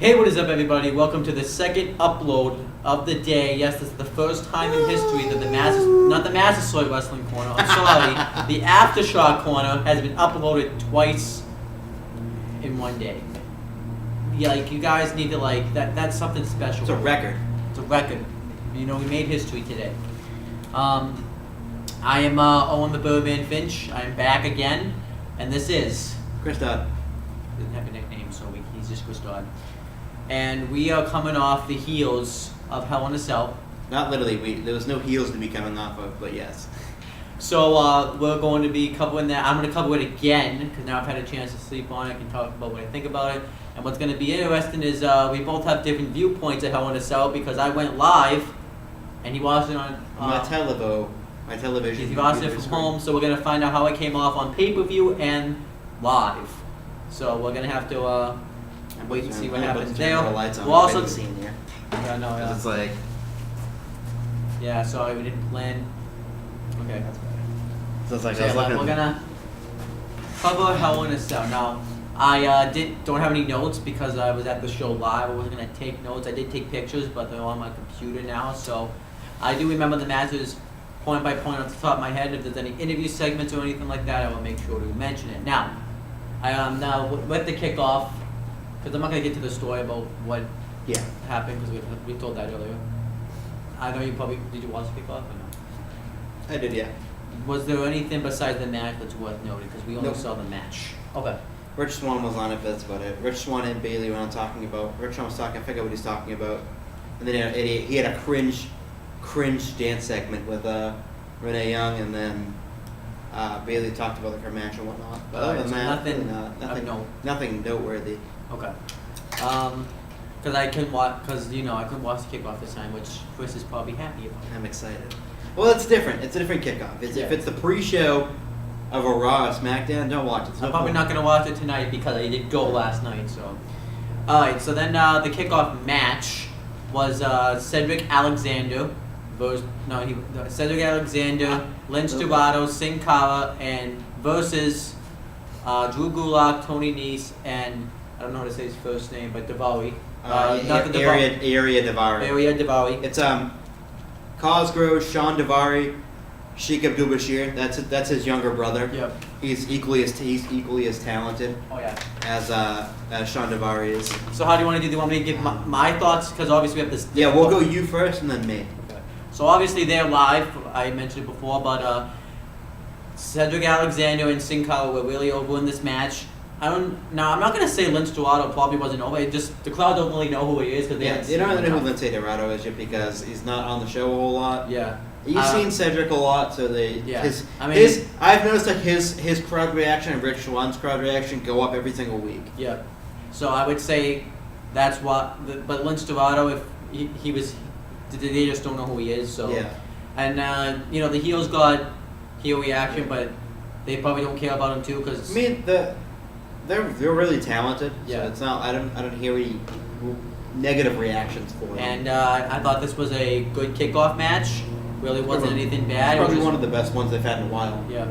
Hey, what is up, everybody? Welcome to the second upload of the day. Yes, this is the first time in history that not the Massasoit Wrestling Corner, I'm sorry, the Aftershock Corner has been uploaded twice in one day. Yeah, like, you guys need to, like, that's something special. It's a record. It's a record. You know, we made history today. I am Owen the Birdman Finch. I am back again, and this is... Chris Dodd. Didn't have a nickname, so he's just Chris Dodd. And we are coming off the heels of Hell in a Cell. Not literally. There was no heels to be coming off of, but yes. So we're going to be covering that. I'm going to cover it again because now I've had a chance to sleep on it. I can talk about what I think about it. And what's going to be interesting is we both have different viewpoints of Hell in a Cell because I went live and he watched it on my television. He watched it from home, so we're going to find out how it came off on pay-per-view and live. So we're going to have to wait and see what happens there. We'll also scene here. Yeah, no, yeah. It's like, yeah, sorry, we didn't plan. Okay, that's better. So it's like So we're gonna cover Hell in a Cell. Now, I don't have any notes because I was at the show live. I wasn't gonna take notes. I did take pictures, but they're on my computer now. So I do remember the matches point by point off the top of my head. If there's any interview segments or anything like that, I will make sure to mention it. Now, now with the kickoff, because I'm not going to get to the story about what happened, because we told that earlier. I know you probably... Did you watch the kickoff or no? I did, yeah. Was there anything besides the match that's worth noting? Because we only saw the match. Okay. Rich Swann was on it, but that's about it. Rich Swann and Bailey were on talking about... Rich Swann was talking... I forget what he's talking about. And then he had a cringe dance segment with Renee Young, and then Bailey talked about her match and whatnot. But other than that, nothing noteworthy. Okay. Because I couldn't watch the kickoff this time, which Chris is probably happy about. I'm excited. Well, it's different. It's a different kickoff. If it's the pre-show of a Raw or SmackDown, don't watch it. I'm probably not going to watch it tonight because I did go last night. So, all right. So then the kickoff match was Cedric Alexander Cedric Alexander, Lince Dorado, Sin Cara, and versus Drew Gulak, Tony Nese, and I don't know how to say his first name, but Daivari. Area Daivari. It's Cosgrove, Sean Daivari, Sheik Abdul-Bashir. That's his younger brother. Yep. He's equally as talented. Oh yeah. As Sean Daivari is. So how do you want to do? Do you want me to give my thoughts? Because obviously we have this. Yeah, we'll go you first and then me. Okay. So obviously they're live. I mentioned it before, but Cedric Alexander and Sin Cara were really over in this match. I'm not gonna say Lince Dorado probably wasn't over. The crowd don't really know who he is because they don't really know who Lince Dorado is yet because he's not on the show a whole lot. Yeah. You've seen Cedric a lot, so I've noticed like his crowd reaction and Rich Swann's crowd reaction go up every single week. Yeah. So I would say that's what. But Lince Dorado, if he was, they just don't know who he is. So yeah. And the heels got heel reaction, but they probably don't care about him too because. I mean they're really talented. Yeah. So it's not. I don't hear any negative reactions for them. And I thought this was a good kickoff match. Really wasn't anything bad. Probably one of the best ones they've had in a while. Yeah.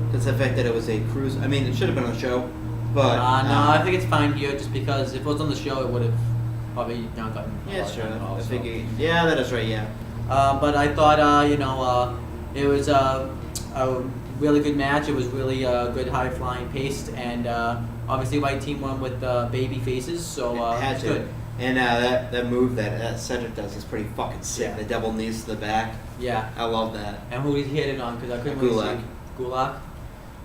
Because the fact that it was a cruise. I mean, it should have been on the show, but no, I think it's fine here just because if it was on the show, it would have probably not gotten. Yeah, sure. Yeah, that is right. Yeah. But I thought it was a really good match. It was really good, high flying paced, and obviously white team won with baby faces, so it's good. And that move that Cedric does is pretty fucking sick. Yeah. The double knees to the back. Yeah. I love that. And who did he hit it on? Because I couldn't really see. Gulak.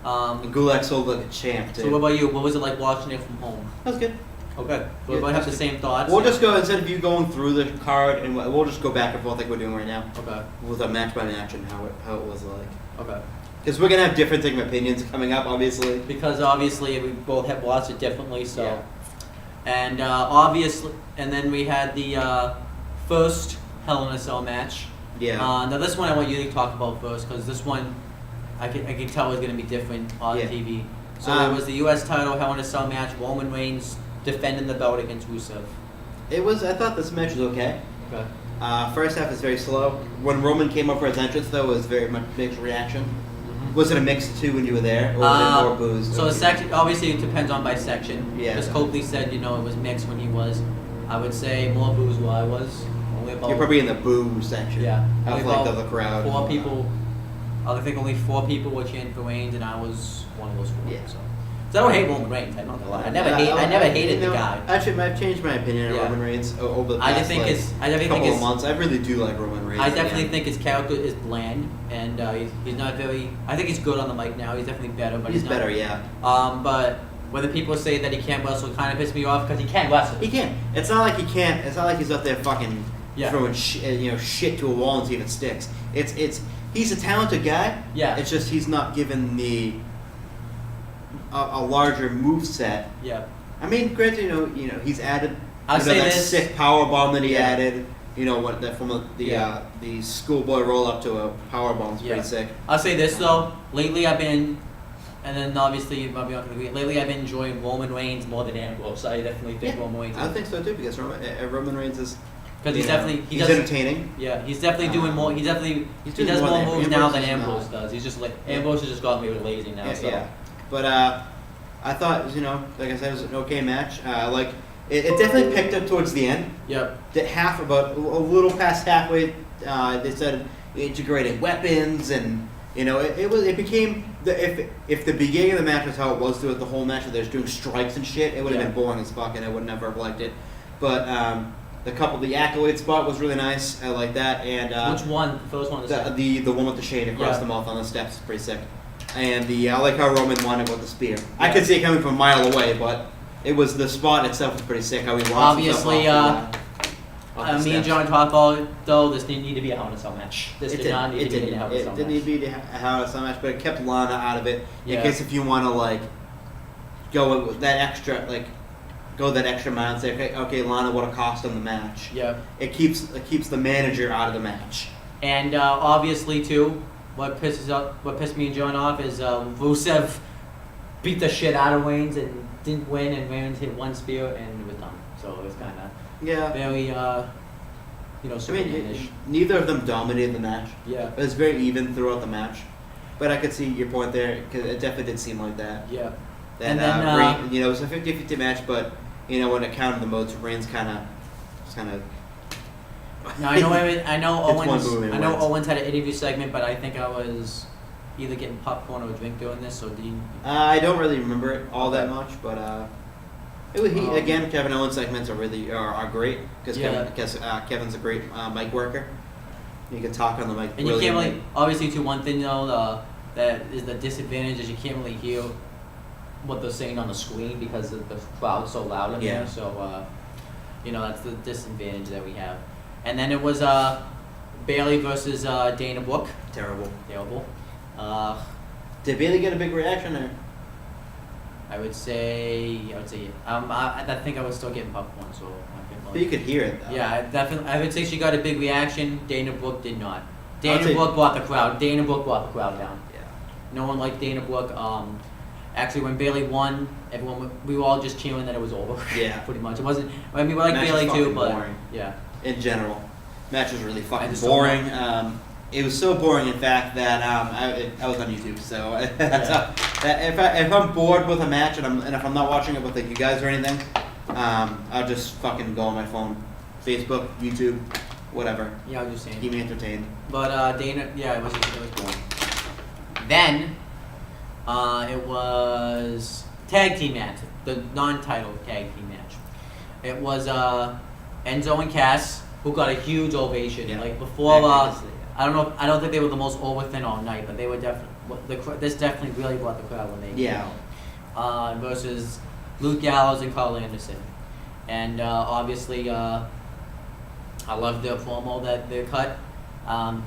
And Gulak sold like a champ, too. So what about you? What was it like watching it from home? That was good. Okay. So we have the same thoughts. We'll just go, instead of you going through the card, and we'll just go back and forth like we're doing right now. Okay. With a match by match and how it was like. Okay. Because we're going to have different opinions coming up, obviously. Because obviously we both have watched it differently, so. Yeah. And obviously, and then we had the first Hell in a Cell match. Yeah. Now this one I want you to talk about first, because this one I can tell is going to be different on TV. So it was the U.S. title Hell in a Cell match. Roman Reigns defending the belt against Rusev. I thought this match was okay. Okay. First half is very slow. When Roman came up for his entrance, though, it was very much mixed reaction. Was it a mix too when you were there, or was it more booze? So the section, obviously it depends on by section. Yeah. Because Copley said, it was mixed when he was. I would say more boos where I was. Only about, You're probably in the boo section. yeah. Of Only like about the crowd. 4 people. I think only 4 people were chanting for Reigns, and I was one of those 4. Yeah. So I don't hate Roman Reigns. I'm not gonna lie. I never hated the guy. Actually, I've changed my opinion on Yeah. Roman Reigns over the I past think couple of months. I really do like Roman Reigns. I definitely think his character is bland, and he's not very. I think he's good on the mic now. He's definitely better, but he's not, better, yeah. But whether people say that he can't wrestle, kind of pisses me off because he can wrestle. He can. It's not like he can't. It's not like he's up there fucking Yeah. throwing shit to a wall and see if it sticks. It's he's a talented guy. Yeah. It's just he's not given a larger move set. Yeah. I mean, granted, he's added. I'll say that this. sick power bomb that he Yeah. added. From the schoolboy roll up to a power bomb's pretty sick. I'll say this though. Lately, I've been, and then obviously you might be not gonna agree. Lately, I've been enjoying Roman Reigns more than Ambrose. I definitely think Roman Reigns. I think so too because Roman Reigns is. Because he's entertaining. Yeah, he's definitely doing more. He does more moves now than Ambrose does. He's just like Ambrose has just gotten really lazy now. Yeah. But I thought like I said, it was an okay match. It definitely picked up towards the end. Yep. About a little past halfway, they started integrating weapons, and it became if the beginning of the match was how it was throughout the whole match, where they're just doing strikes and shit, it would have been boring as fuck, and I would never have liked it. But the accolade spot was really nice. I like that. And which one? The first one. The one with the shade across the mouth on the steps is pretty sick. And I like how Roman won it with the spear. Yeah. I could see it coming from a mile away, but it was the spot itself was pretty sick. How he launched obviously, off me and John talked about though. This didn't need to be a Hell in a Cell match. This did not need to be a Hell in a Cell match. It didn't need to be a Hell in a Cell match, but it kept Lana out of it in Yeah. case if you want to go with that extra go that extra mile and say okay Lana would have cost him the match. Yeah. It keeps the manager out of the match. And obviously too, what pissed me and John off is Rusev beat the shit out of Reigns and didn't win, and Reigns hit one spear and it was done. So it was kind of very Superman-ish. Neither of them dominated the match. Yeah. It was very even throughout the match. But I could see your point there because it definitely did seem like that. Yeah. And then it was a 50-50 match, but when it counted the modes, Reigns kind of. Now I know Owens Owens had an interview segment, but I think I was either getting popcorn or a drink during this, or Dean. I don't really remember it all that much, but again, Kevin Owens segments are great because Kevin's a great mic worker. You can talk on the mic. And you can't really obviously to one thing though that is the disadvantage is you can't really hear what they're saying on the screen because the crowd's so loud in there. So that's the disadvantage that we have. And then it was Bayley versus Dana Brooke. Terrible. Did Bayley get a big reaction there? I would say I think I was still getting popcorn, so I couldn't. But you could hear it though. Yeah, definitely. I would say she got a big reaction. Dana Brooke did not. Dana Brooke brought the crowd. Dana Brooke brought the crowd down. Yeah. No one liked Dana Brooke. Actually, when Bayley won, we were all just cheering that it was over. Yeah. Pretty much. It wasn't. I mean, we like Bayley too, but boring. yeah. In general, match was really fucking boring. It was so boring, in fact, that I was on YouTube. So if I'm bored with a match and if I'm not watching it with you guys or anything, I'll just fucking go on my phone, Facebook, YouTube, whatever. Yeah, I was just saying. Keep me entertained. But Dana, it was boring. Then it was tag team match, the non-title tag team match. It was Enzo and Cass, who got a huge ovation. Yeah. Like before, I don't think they were the most over thin all night, but they were definitely. This definitely really brought the crowd when they came out. Versus Luke Gallows and Carl Anderson, and obviously I loved the promo that they cut.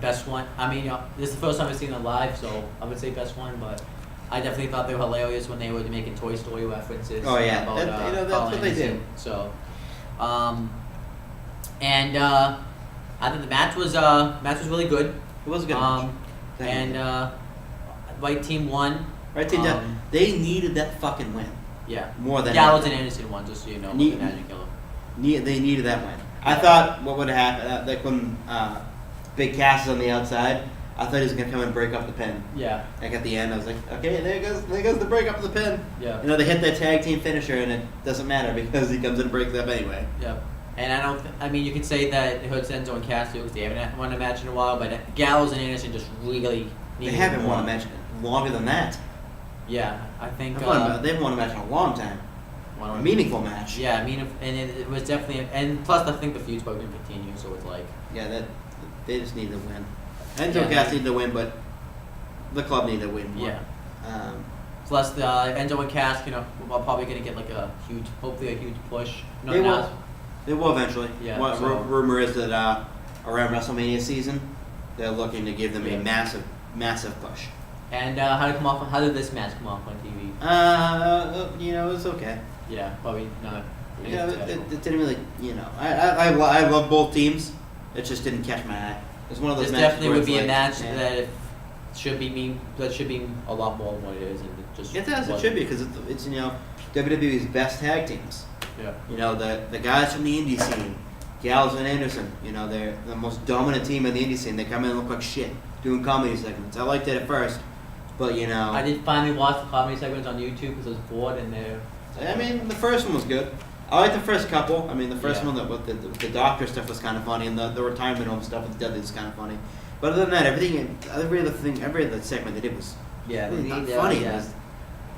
Best one. I mean, this is the first time I've seen them live, so I would say best one, but. I definitely thought they were hilarious when they were making Toy Story references. Oh yeah, about, that's Carl what they do. So, and I think the match was really good. It was a good match. And right team won. Right team done. They needed that fucking win. Yeah. More than Gallows and Anderson won, just so you know. With the Magic Killer. They needed that win. I thought what would happen, like when Big Cass is on the outside. I thought he was gonna come and break up the pin. Yeah. Like at the end, I was like, okay, there goes the break up of the pin. Yeah. They hit that tag team finisher, and it doesn't matter because he comes in and breaks it up anyway. Yeah. And I mean, you could say that it hurts Enzo and Cass too because they haven't won a match in a while, but Gallows and Anderson just really They need haven't more. won a match longer than that. Yeah, I think. They've won a match in a long time. A meaningful match. Yeah, I mean, and it was definitely, and plus I think the feud's probably gonna continue, so it's like. Yeah, that they just need to win. Enzo Yeah, and Cass need to win, but the club need to win more. Yeah. Um, Plus, the Enzo and Cass, are probably gonna get like hopefully a huge push. Not They will. now. They will eventually. Yeah, What so- rumor is that around WrestleMania season, they're looking to give them Yeah. a massive, massive push. And how did this match come off on TV? It's okay. Yeah, probably not. Yeah, it didn't really, I love both teams. It just didn't catch my eye. It's one of those This matches definitely where would it's be a like, match yeah. that should be a lot more than what it is, and it just. It does. It wasn't. should be because it's WWE's best tag teams. Yeah. The guys from the indie scene, Gallows and Anderson. They're the most dominant team in the indie scene. They come in and look like shit doing comedy segments. I liked it at first, but I did finally watch the comedy segments on YouTube because I was bored, and they're. I mean, the first one was good. I liked the first couple. I mean, the first Yeah. one with the doctor stuff was kind of funny, and the retirement home stuff with Dudley was kind of funny. But other than that, every other segment they did was really not funny. Yeah.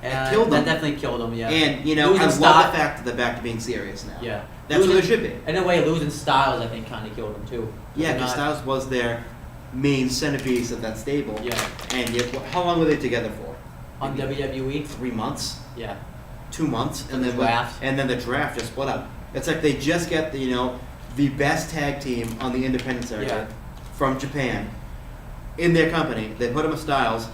It killed that them. definitely killed them. Yeah. And Losing I love Styles- the fact that they're back to being serious now. Yeah. That's what it should be. In a way, losing Styles, I think, kind of killed them too. Yeah, They're because not- Styles was their main centerpiece of that stable. Yeah. And yet, how long were they together for? On Maybe WWE. 3 months, Yeah. 2 months, and The then draft. and then the draft just split up. It's like they just get the best tag team on the independent circuit Yeah. from Japan in their company. They put them with Styles.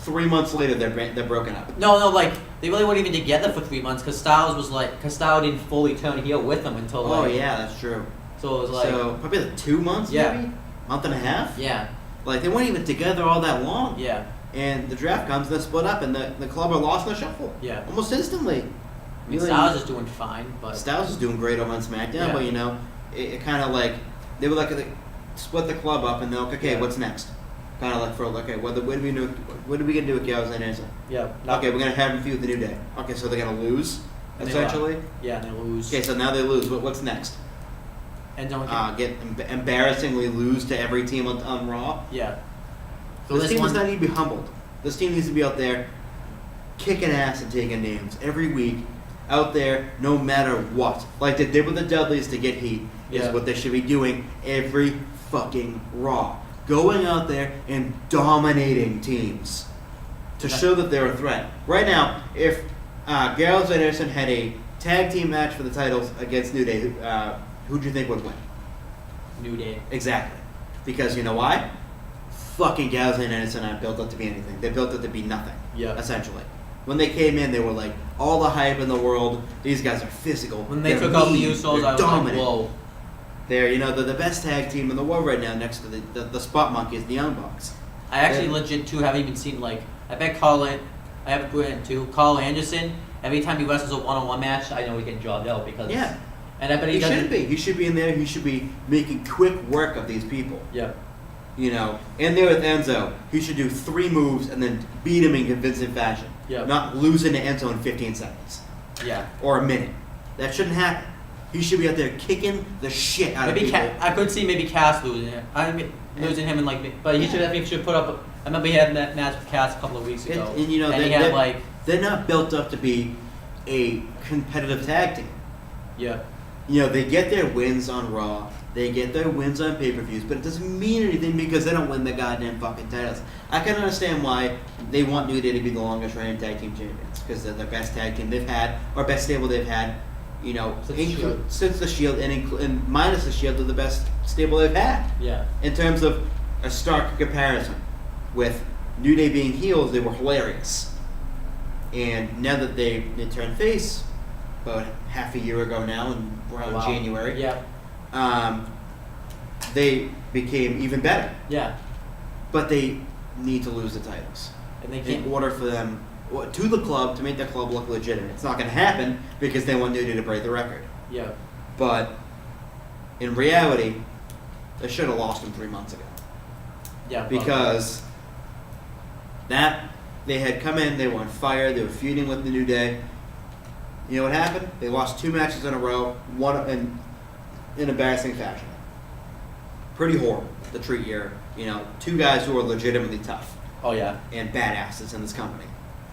3 months later, they're broken up. No, like they really weren't even together for 3 months because Styles didn't fully turn heel with them until like. Oh yeah, that's true. So it was like. So probably like 2 months, Yeah. maybe month and a half. Yeah. Like they weren't even together all that long. Yeah. And the draft comes, they split up, and the club are lost in the shuffle. Yeah. Almost instantly. I mean, Styles is doing fine, but. Styles is doing great over on SmackDown, Yeah. but it kind of like they were like they split the club up, and they're like, okay, Yeah. what's next? Kind of like okay, what are we gonna do with Gallows and Anderson? Yeah. Okay, we're gonna have him feud with the New Day. Okay, so they're gonna lose And they essentially. Yeah, and they lose. Okay, so now they lose. What's next? And don't Get embarrassingly lose to every team on Raw. Yeah. So This this team one. does not need to be humbled. This team needs to be out there kicking ass and taking names every week. Out there, no matter what. Like they did with the Dudleys to get heat, Yeah. is what they should be doing every fucking Raw. Going out there and dominating teams to show that they're a threat. Right now, if Gallows and Anderson had a tag team match for the titles against New Day, who do you think would win? New Day. Exactly. Because you know why? Fucking Gallows and Anderson aren't built up to be anything. They're built up to be nothing. Yeah. Essentially. When they came in, they were like, all the hype in the world. These guys are physical. When they they're took out the mean, Usos, they're I was dominant. like, whoa. They're, they're the best tag team in the world right now next to the Spot Monkeys, the Young Bucks. I actually legit too haven't even seen I bet I haven't put it in too. Carl Anderson, every time he wrestles a one-on-one match, I know he's getting jobbed out because. Yeah. And I bet He he doesn't. shouldn't be. He should be in there. He should be making quick work of these people. Yeah. In there with Enzo, he should do 3 moves and then beat him in convincing fashion. Yeah. Not losing to Enzo in 15 seconds. Yeah. Or a minute. That shouldn't happen. He should be out there kicking the shit out Maybe of people. I could see maybe Cass losing it. Losing him but he should put up. I remember he had that match with Cass a couple of weeks ago. And, he they're, had they're not built up to be a competitive tag team. Yeah. They get their wins on Raw, they get their wins on pay-per-views, but it doesn't mean anything because they don't win the goddamn fucking titles. I can understand why they want New Day to be the longest reigning tag team champions because they're the best tag team they've had, or best stable they've had, since the Shield, and minus the Shield, they're the best stable they've had. Yeah. In terms of a stark comparison, with New Day being heels, they were hilarious. And now that they turned face, about half a year ago now, and around January, Yeah. they became even better. Yeah. But they need to lose the titles And they can't. in order for them to the club to make the club look legitimate. It's not going to happen because they want New Day to break the record. Yeah. But in reality, they should have lost them 3 months ago. Yeah. Because that they had come in, they were on fire, they were feuding with the New Day. You know what happened? They lost 2 matches in a row. in embarrassing fashion. Pretty horrible to treat your, two guys who are legitimately tough Oh yeah. and badasses in this company.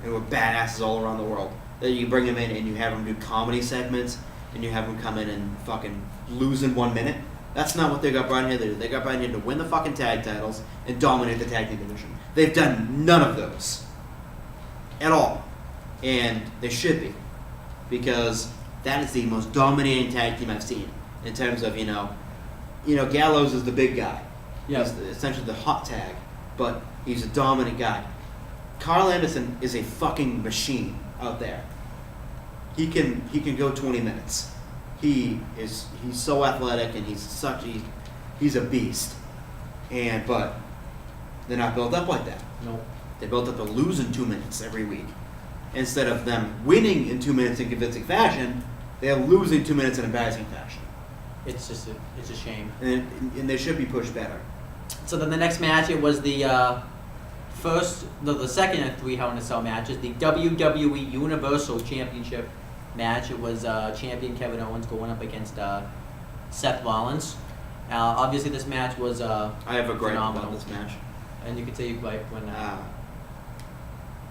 And we're badasses all around the world. That you bring them in and you have them do comedy segments and you have them come in and fucking lose in 1 minute. That's not what they got brought in here to do. They got brought in here to win the fucking tag titles and dominate the tag team division. They've done none of those. At all. And they should be. Because that is the most dominating tag team I've seen. In terms of, Gallows is the big guy. Yeah. He's essentially the hot tag. But he's a dominant guy. Carl Anderson is a fucking machine out there. He can go 20 minutes. He's so athletic and he's a beast. But they're not built up like that. No. They're built up to lose in 2 minutes every week. Instead of them winning in 2 minutes in convincing fashion, they're losing 2 minutes in embarrassing fashion. It's a shame. And they should be pushed better. So then the next match, it was the second of 3 Hell in a Cell matches, the WWE Universal Championship match. It was champion Kevin Owens going up against Seth Rollins. Obviously, this match was I have a gripe phenomenal. about this match. And you could say you gripe when.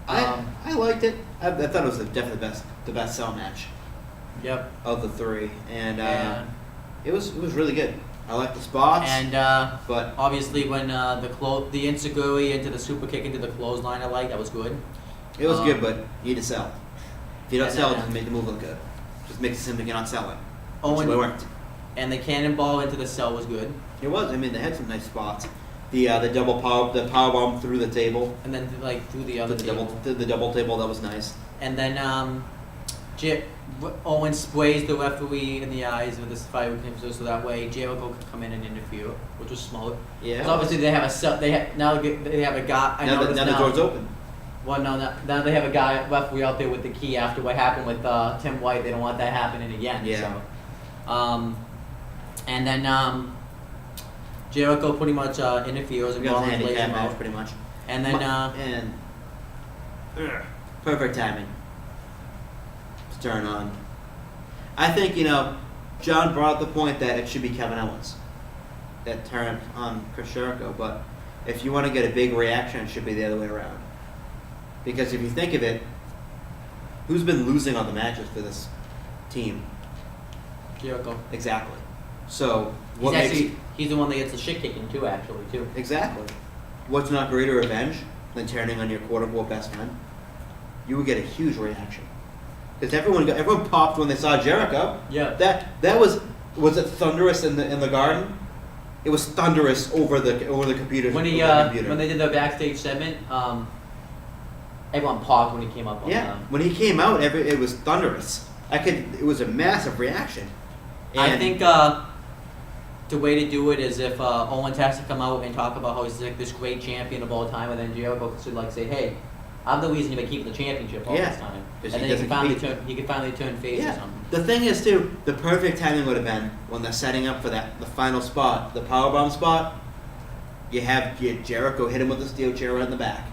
I liked it. I thought it was definitely the best cell match Yep. of the 3, and And, it was really good. I liked the spots, and but obviously when the insecurity into the super kick into the clothesline, I liked, that was good. it was good. But you need to sell. If you don't and sell it, then- doesn't make the move look good. Just makes it seem like you're not selling. Owen, So it worked. and the cannonball into the cell was good. It was. I mean, they had some nice spots. The power bomb through the table. And then through the other table. The double table, that was nice. And then Owen sprays the referee in the eyes with this fire extinguisher, so that way Jericho could come in and interfere, which was smart. Yeah. Because obviously they have a cell. They have a guy. I Now noticed the door's open. Well, no, now they have a guy referee out there with the key after what happened with Tim White. They don't want that happening again. Yeah. So, and then Jericho pretty much interferes and We got the Rollins lays handicap him match out. pretty much. And then Perfect timing to turn on. I think, John brought up the point that it should be Kevin Owens that turned on Chris Jericho, but if you want to get a big reaction, it should be the other way around. Because if you think of it, who's been losing on the matches for this team? Jericho. Exactly. So, what makes... He's the one that gets the shit kicking too, actually, too. Exactly. What's not greater revenge than turning on your quote-unquote best friend? You would get a huge reaction. Because everyone popped when they saw Jericho. Yeah. That was it thunderous in the garden? It was thunderous over the computer. When when they did the backstage segment, everyone popped when he came up. When he came out, it was thunderous. It was a massive reaction. I think the way to do it is if Owens has to come out and talk about how he's like this great champion of all time, and then Jericho should say, "Hey, I'm the reason you've been keeping the championship all this time," and then he can finally turn face or something. The thing is too, the perfect timing would have been when they're setting up for the final spot, the powerbomb spot. You have Jericho hit him with the steel chair right in the back.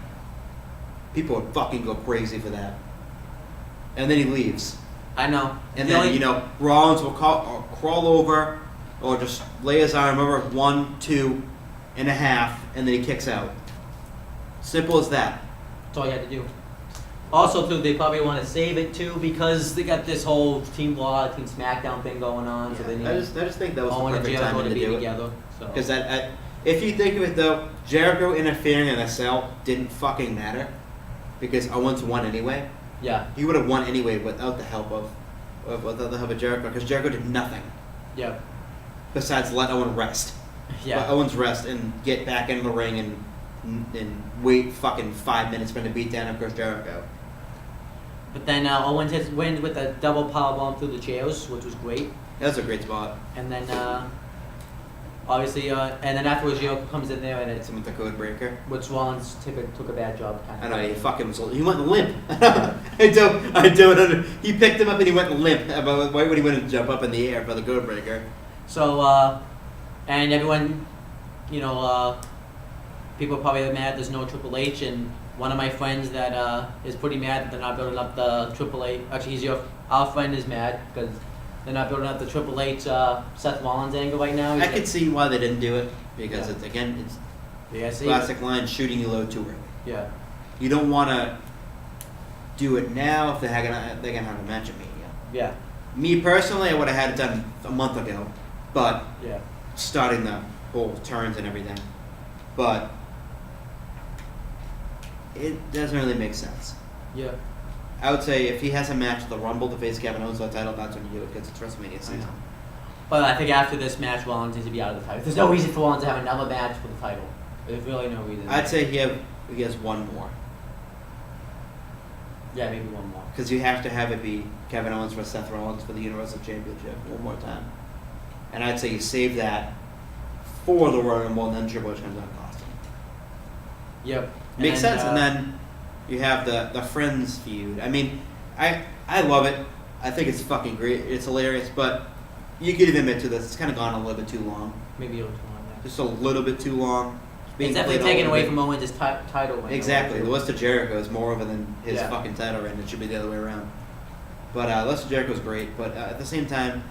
People would fucking go crazy for that. And then he leaves. I know. And then Rollins will crawl over or just lay his arm over 1, 2.5, and then he kicks out. Simple as that. That's all you had to do. Also, too, they probably want to save it too because they got this whole Team Raw, Team SmackDown thing going on. So they need I just think that was Owen the and perfect Jericho time to be do together. it. Because if you think of it though, Jericho interfering in a cell didn't fucking matter because Owens won anyway. Yeah. He would have won anyway without the help of Jericho because Jericho did nothing. Yeah. Besides let Owen rest. Yeah. Let Owens rest and get back in the ring and wait fucking 5 minutes for him to beat down Chris Jericho. But then Owens wins with a double powerbomb through the chairs, which was great. That was a great spot. And then obviously, and then afterwards Jericho comes in there and it's With the code breaker. which Rollins took a bad job kind I of. know, he went limp. I don't under. He picked him up and he went limp right when he went to jump up in the air for the code breaker. So and everyone, people are probably mad there's no Triple H, and one of my friends that is pretty mad that they're not building up the Triple H. Actually, our friend is mad because They're not building up the Triple H Seth Rollins angle right now. I could see why they didn't do it because Yeah. it's Yeah, see? classic line shooting you low too early. Yeah. You don't want to do it now if they're gonna have a match at Mania. Yeah. Me personally, I would have had it done a month ago, but Yeah. starting the whole turns and everything. But it doesn't really make sense. Yeah. I would say if he has a match at the Rumble to face Kevin Owens for the title, that's when you do it because it's WrestleMania season. But I think after this match, Rollins needs to be out of the title. There's no reason for Rollins to have another match for the title. There's really no reason. I'd say he has one more Yeah, maybe one more. because you have to have it be Kevin Owens versus Seth Rollins for the Universal Championship one more time. And I'd say you save that for the Royal Rumble and then Triple H comes out and costs him. Yep. Makes sense. And then you have the Friends feud. I mean, I love it. I think it's fucking great. It's hilarious. But you could admit to this. It's kind of gone a little bit too long. Maybe a little too long. Yeah. Just a little bit too long. It's definitely taken away from Owens' title win. Exactly. The list of Jericho is more of it than his Yeah. fucking title reign. It should be the other way around. But list of Jericho is great. But at the same time,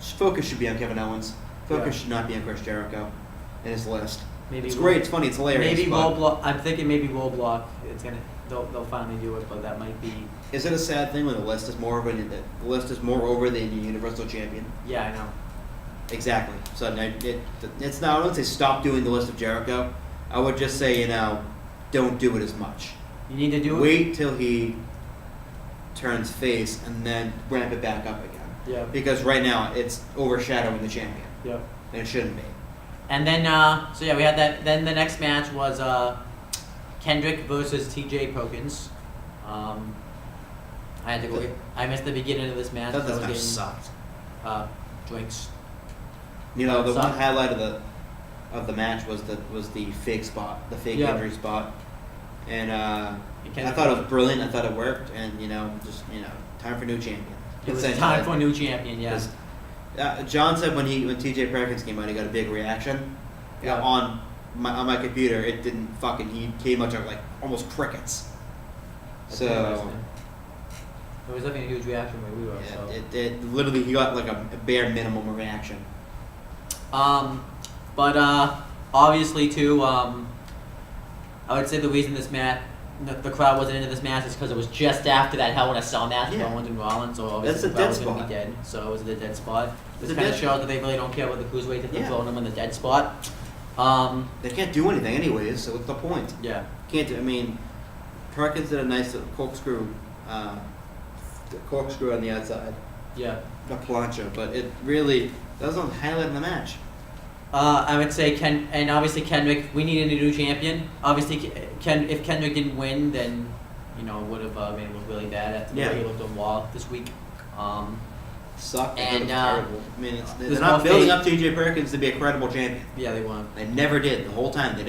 focus should be on Kevin Owens. Focus should not be on Chris Jericho in his list. Maybe It's great. It's funny. It's hilarious. Maybe but Roadblock. I'm thinking maybe Roadblock. They'll finally do it, but that might be. is it a sad thing when the list is more over than over than the Universal Champion? Yeah, I know. Exactly. So it's not. I wouldn't say stop doing the list of Jericho. I would just say don't do it as much. You need to do it. Wait till he turns face and then ramp it back up again. Yeah. Because right now it's overshadowing the champion, Yeah. and it shouldn't be. And then, so yeah, we had that. Then the next match was Kendrick versus T.J. Perkins. I had to go. I missed the beginning of this match. That I was match getting, sucked. drinks. The one Sucked. highlight of the match was the fake spot, the fake Yeah. injury spot, and I Kendrick- thought it was brilliant. I thought it worked, and time for new champion. It was Essentially. time for a new champion. Yeah. 'Cause, John said when TJ Perkins came out, he got a big reaction. Yeah. On my computer, it didn't fucking. He came out to like almost crickets. That's So interesting. There was definitely a huge reaction where we were. So. it literally he got like a bare minimum reaction. But obviously too, I would say the reason this match, the crowd wasn't into this match is because it was just after that Hell in a Cell match with Yeah. Owens and Rollins, so obviously That's a the crowd dead was going to spot. be dead. So it was the dead spot. This It's a kind of dead- shows that they really don't care about the cruiserweights if they're Yeah. throwing them in the dead spot. They can't do anything anyways, so what's the point? Yeah. Can't do, I mean, Perkins did a nice corkscrew on the outside, Yeah. a plancha, but it really that was on the highlight of the match. I would say and obviously Kendrick. We needed a new champion. Obviously, if Kendrick didn't win, then it would have made him look really bad after the Yeah. way he looked on Raw this week. Sucked. And, It was terrible. I mean, there's they're not more building fate. up TJ Perkins to be a credible champion. Yeah, they won. They never did the whole time. They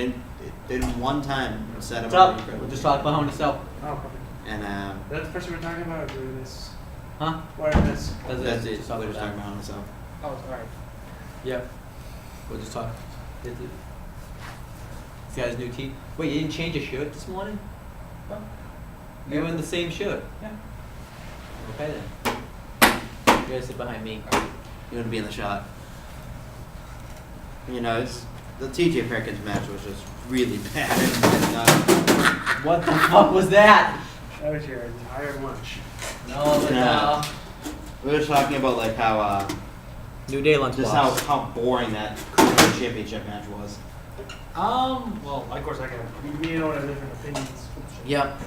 didn't one time set him What's up. up? to be credible We'll just champion. talk about Hell in a Cell. Oh, perfect. And That's the person we're talking about, or this? Huh? What is this? that's it. Just We're talk just about talking about himself. Oh, alright. Yeah. We'll just talk. He's got his new teeth. Wait, you didn't change your shirt this morning? Well, You were in the same shirt. yeah. Okay then. You gotta sit behind me. You want to be in the shot. It's the TJ Perkins match was just really bad. What the fuck was that? That was your entire lunch. No, but No. We were talking about like how New Day lunch just box. how boring that Cruiserweight Championship match was. Well, of course I can. You know, have different opinions. Yep.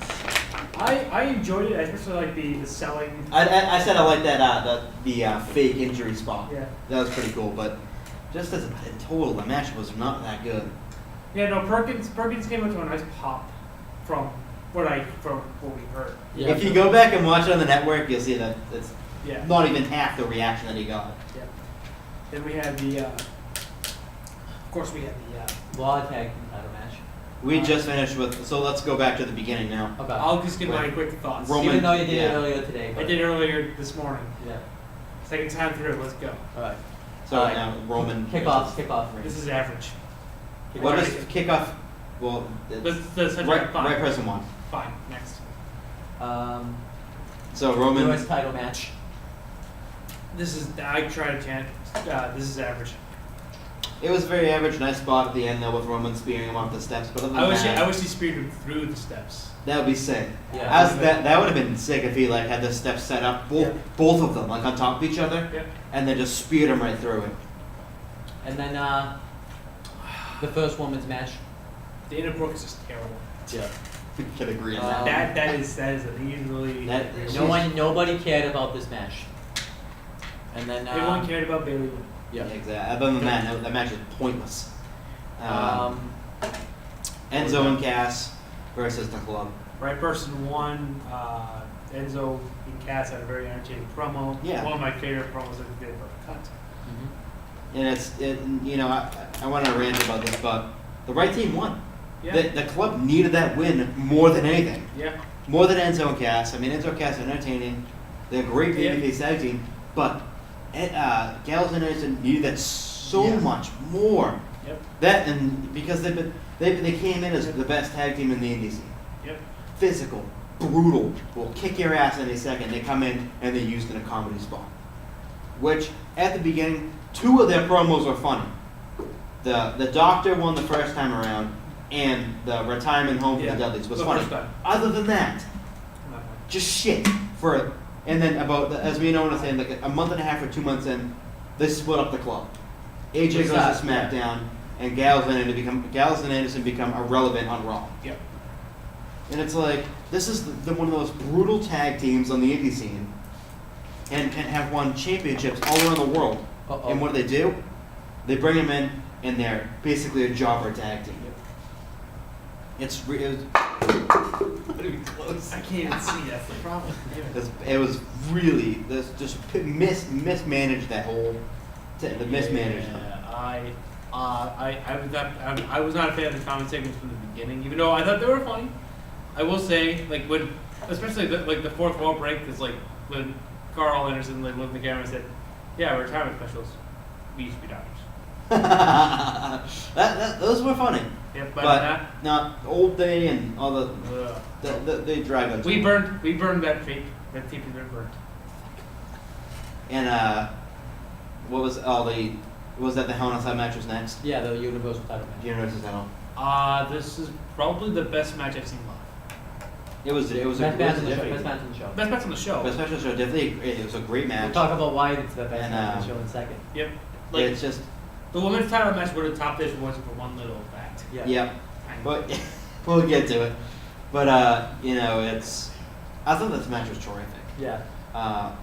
I enjoyed it, especially like the selling. I said I like that the fake injury spot. Yeah. That was pretty cool, but just as in total, the match was not that good. Yeah, no, Perkins came up to a nice pop from what we heard. Yeah. If you go back and watch it on the network, you'll see that it's Yeah. not even half the reaction that he got. Yeah. Then we had the. Of course, we had the. Raw tag team title match. We just finished with, so let's go back to the beginning now. Okay. I'll just give my quick thoughts. Roman- Even though you did it yeah. earlier today. I But did earlier this morning. Yeah. Second time through, let's go. Alright. So Alright. now Roman. Kickoff. This is average. What is kickoff? Well, Let's right fine. person won. Fine. Next. So Roman. US title match. I tried to chant. This is average. It was very average. Nice spot at the end though with Roman spearing him off the steps. But other than I wish he speared him through the steps. that would be sick. Yeah. That would have been sick if he like had the steps set up, both of them like on top of each other, Yep. and then just speared him right through it. And then the first women's match. The inner Brooke is just terrible. Yeah. We can agree on that. That is easily. Nobody cared about this match. And then Everyone cared about Bailey winning. Yeah. Exactly. Other than that match is pointless. Enzo and Cass versus the Club. Right person won. Enzo and Cass had a very entertaining promo. Yeah. One of my favorite promos that they did for the cut. And I want to rant about this, but the right team won. Yeah. The Club needed that win more than anything. Yeah. More than Enzo and Cass. I mean, Enzo and Cass are entertaining. They're a great babyface tag team, but Gallows and Anderson needed that so much more. Yep. That and because they came in as the best tag team in the indie scene. Yep. Physical, brutal, will kick your ass any second. They come in and they're used in a comedy spot. Which at the beginning, 2 of their promos were funny. The Doctor won the first time around, and the retirement home for the Dudleys was The funny. first time. Other than that, just shit for it. And then as we know, what I'm saying, like a month and a half or 2 months in, they split up the Club. AJ goes to SmackDown, and Gallows and Anderson become irrelevant on Raw. Yep. And it's like, this is one of those brutal tag teams on the indie scene, and have won championships all around the world. Uh-oh. And what do? They bring them in, and they're basically a jobber tag team. It was close. I can't even see. That's the problem. It was really just mismanaged that whole. Mismanaged. Yeah, I was not a fan of the comment segments from the beginning, even though I thought they were funny. I will say, like especially the fourth wall break, is like when Carl Anderson looked in the camera and said, "Yeah, we're retirement specials. We used to be doctors." Those were funny. Yep, but not Old Day and all they drag us. We burned that tape. That tape has been burned. And was that the Hell in a Cell match was next? Yeah, the Universal title match. Universal title. This is probably the best match I've seen live. It was best match on the show. Best match on the show. Best match on the show. Best match on the show. Definitely, it was a great match. We'll talk about why it's the best match on the show in a second. Yep. It's just the women's title match would have topped this once for one little fact. Yeah. Yep. But we'll get to it. But I thought this match was terrific. Yeah. Yeah.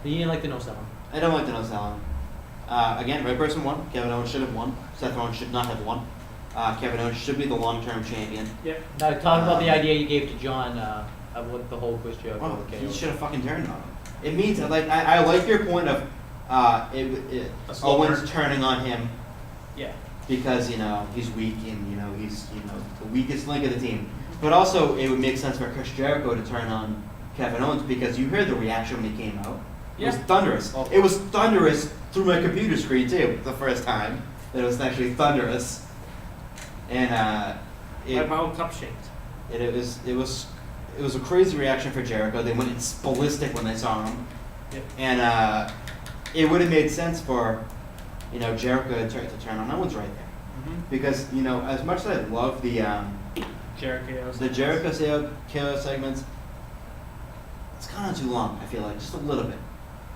You didn't like the no selling. I don't like the no selling. Again, right person won. Kevin Owens should have won. Seth Rollins should not have won. Kevin Owens should be the long-term champion. Yep. Now talk about the idea you gave to John of what the whole Chris Jericho. Well, he should have fucking turned on him. It means I like your point of Owens turning on him. Yeah. Because he's weak and he's the weakest link of the team. But also it would make sense for Chris Jericho to turn on Kevin Owens because you heard the reaction when he came out. It was thunderous. Oh. It was thunderous through my computer screen too. The first time that it was actually thunderous. And my whole cup shaked. It was a crazy reaction for Jericho. They went ballistic when they saw him. Yep. And it would have made sense for Jericho to turn on Owens right there. Mm-hmm. Because as much as I love the Jericho KO segments, it's kind of too long. I feel like just a little bit.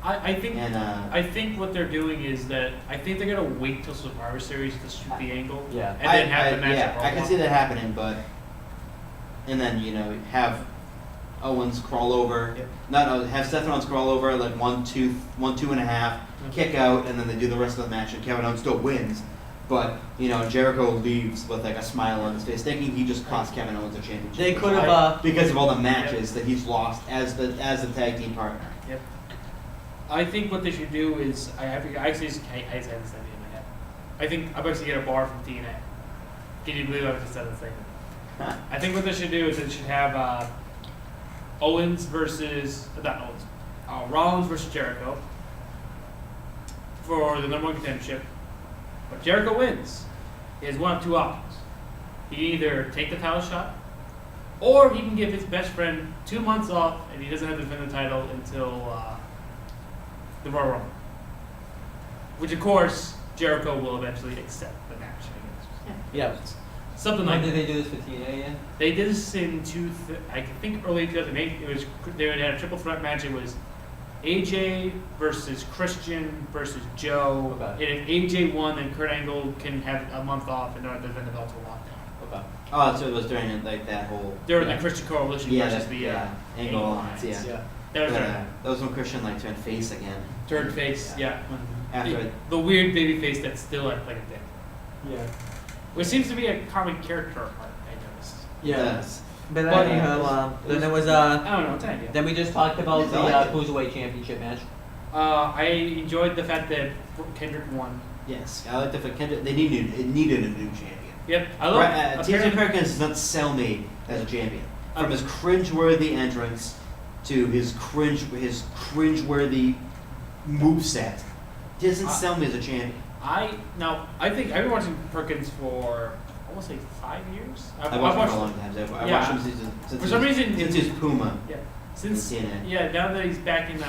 I think And I think what they're doing is that I think they're gonna wait till Survivor Series to shoot the angle. Yeah. And then have the match. Yeah, I can see that happening, but and then have Owens crawl over. Yep. Have Seth Rollins crawl over like 1, 2, 2.5, kick out, and then they do the rest of the match, and Kevin Owens still wins. But Jericho leaves with like a smile on his face, thinking he just cost Kevin Owens a championship. They could have because of all the matches that he's lost as the tag team partner. Yep. I think what they should do is I actually just had this idea in my head. I think I'm actually get a bar from TNA. Can you believe I just said that thing? I think what they should do is they should have Rollins versus Jericho for the #1 contendership. But Jericho wins. He has one of 2 options. He can either take the title shot, or he can give his best friend 2 months off, and he doesn't have to defend the title until the Royal Rumble. which of course Jericho will eventually accept the match. Yeah. Something When like did that. they do this for TNA again? They did this in I think early 2008. They had a triple threat match. It was AJ versus Christian versus Joe. Okay. And if AJ won, then Kurt Angle can have a month off and not defend the belt to lockdown. Okay. Oh, so it was during like that whole. During yeah. the Christian Coalition Yeah, versus that, the yeah. Angle Alliance, yeah. Yeah. that was But, their that was when Christian like turned face again. third face. Yeah. After The weird baby face that's still like a dick. Yeah. Which seems to be a common character arc, I noticed. Yeah. Yes. But But, anyhow, then there was I don't know, it's an idea. then we just talked about Yes, the I like it. Cruiserweight Championship match. I enjoyed the fact that Kendrick won. Yes, I like the fact Kendrick. It needed a new champion. Yep, I love TJ apparently- Perkins does not sell me as a champion. From Um, his cringeworthy entrance to his cringeworthy moveset, he doesn't sell me as a champion. I think I've been watching Perkins for I want to say 5 years. I've watched him for a long time. I yeah. watched him since For some reason, since his Puma. Yeah, since in TNA. yeah, now that he's back in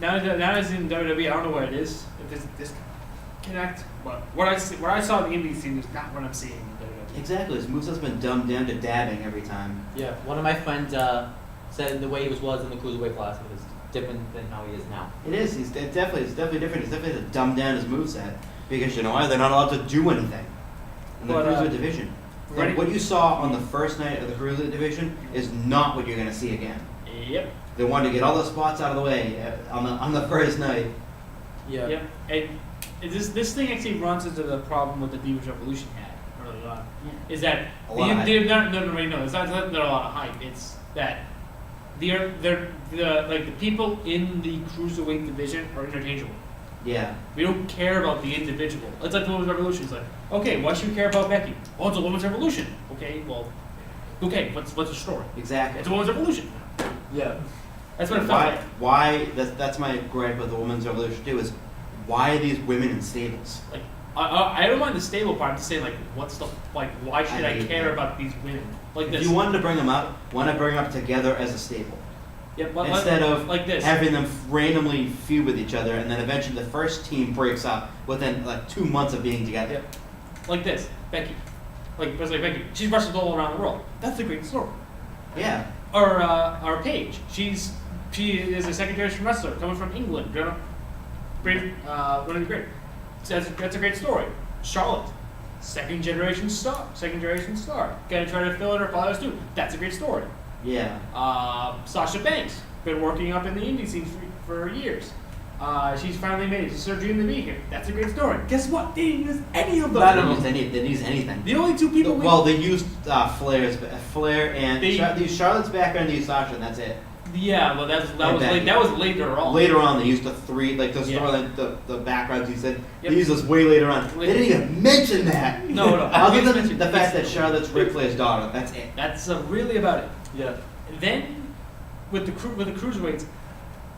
now he's in WWE. I don't know what it is. If it's disconnect, but what I saw in the indie scene is not what I'm seeing in WWE. Exactly, his moveset's been dumbed down to dabbing every time. Yeah. One of my friends said the way he was in the Cruiserweight Classic is different than how he is now. It is. It's definitely different. It's definitely to dumb down his moveset because you know why? They're not allowed to do anything in the But, cruiserweight division. ready- Like, what you saw on the first night of the cruiserweight division is not what you're going to see again. Yep. They wanted to get all the spots out of the way on the first night. Yeah. Yep. And this thing actually runs into the problem with the Divas Revolution had early on. Is that A lot of hype. it's not that they're a lot of hype. It's that they're the people in the cruiserweight division are interchangeable. Yeah. We don't care about the individual. It's like the Women's Revolution. It's like, okay, why should we care about Becky? Oh, it's a Women's Revolution. Okay, well, okay, what's the story? Exactly. It's a Women's Revolution. Yeah. That's what it felt like. Why? That's my gripe with the women's revolution too. Is why are these women in stables? Like, I don't mind the stable part. I'm just saying, like, why should I I hate care that. about these women? Like If this. you wanted to bring them up, want to bring them up together as a stable. Yeah, but Instead of like this. having them randomly feud with each other, and then eventually the first team breaks up within like 2 months of being together. Yep. Like this, Becky. Like Becky. She's wrestled all around the world. That's a great story. Yeah. Or Paige. She is a second generation wrestler coming from England. Great, one of the great. So that's a great story. Charlotte, second generation star. Gonna try to fill in her father's too. That's a great story. Yeah. Sasha Banks, been working up in the indie scene for years. She's finally made it. She's her dream to be here. That's a great story. Guess what? They didn't use any of them. They didn't use anything. The only two people They used Flair and they used Charlotte's background. They used Sasha, and that's it. Yeah, well, that Becky. was later on. Later on, they used the three, like the Yeah. storyline, the backgrounds. You said Yep. they used this way later on. Later. They didn't even mention that. No. Other than the fact that Charlotte's Ric Flair's daughter. That's it. That's really about it. Yeah. And then with the cruiserweights,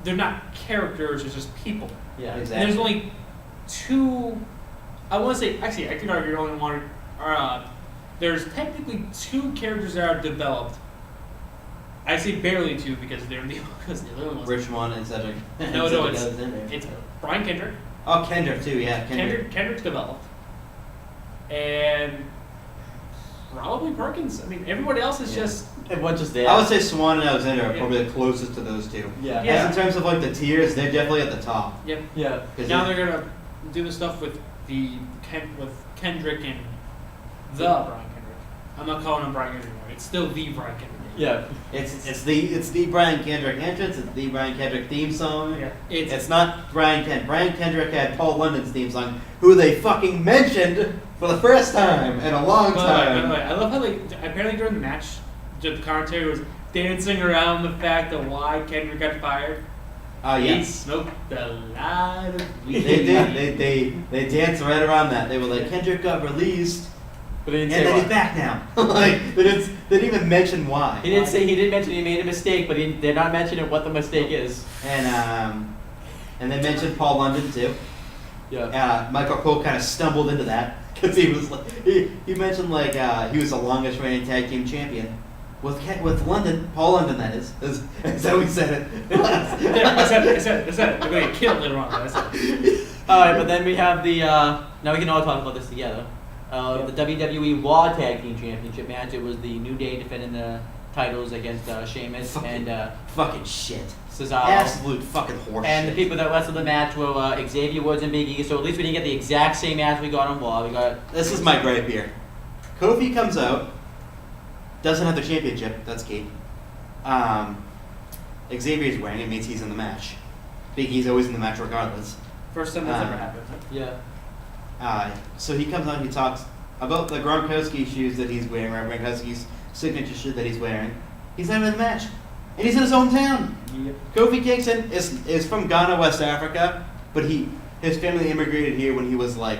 they're not characters; they're just people. Yeah. Exactly. And there's only two. I want to say, actually, I could argue only one. There's technically two characters that are developed. I say barely two because they're the only ones. Rich one and Cedric. No, Cedric it's was in there. it's Brian Kendrick. Oh, Kendrick too. Yeah, Kendrick. Kendrick's developed, and probably Perkins. I mean, everybody else is Yeah. just. Everyone just there. I would say Swan and Alexander are Yeah. probably the closest to those two. Yeah. Yeah. As in terms of like the tiers, they're definitely at the top. Yep. Yeah. 'Cause Now they- they're gonna do the stuff with Kendrick and the Brian Kendrick. I'm not calling him Brian anymore. It's still the Brian Kendrick. Yeah. It's the Brian Kendrick entrance. It's the Brian Kendrick theme song. Yeah. It's not Brian Kendrick. Brian Kendrick had Paul London's theme song, who they fucking mentioned for the first time in a long By the time. way, I love how apparently during the match, the commentary was dancing around the fact of why Kendrick got fired. He Yeah. smoked a lot of weed. They did. They danced right around that. They were like, Kendrick got released, But he and didn't say then he's why. back now. Like they didn't even mention why. He didn't mention he made a mistake, but they're not mentioning what the mistake is. And they mentioned Paul London too. Yeah. Michael Cole kind of stumbled into that because he was like, he mentioned like he was the longest reigning tag team champion with London, Paul London. That is how he said it. I said it. I'm gonna get killed later on. But I said it. Alright, but then we have the, now we can all talk about this together. The WWE Raw Tag Team Championship match. It was the New Day defending the titles against Sheamus and Fucking shit. Cesaro. Absolute fucking horseshit. And the people that wrestled the match were Xavier Woods and Big E, so at least we didn't get the exact same match we got on Raw. We got This is my gripe here. Kofi comes out, doesn't have the championship, that's key. Xavier's wearing it, means he's in the match. Big E's always in the match regardless. First time that's ever happened. yeah. So he comes on, he talks about the Gronkowski shoes that he's wearing, right? Gronkowski's signature shoe that he's wearing. He's not in the match. And he's in his hometown. Yep. Kofi Kingston is from Ghana, West Africa, but his family immigrated here when he was like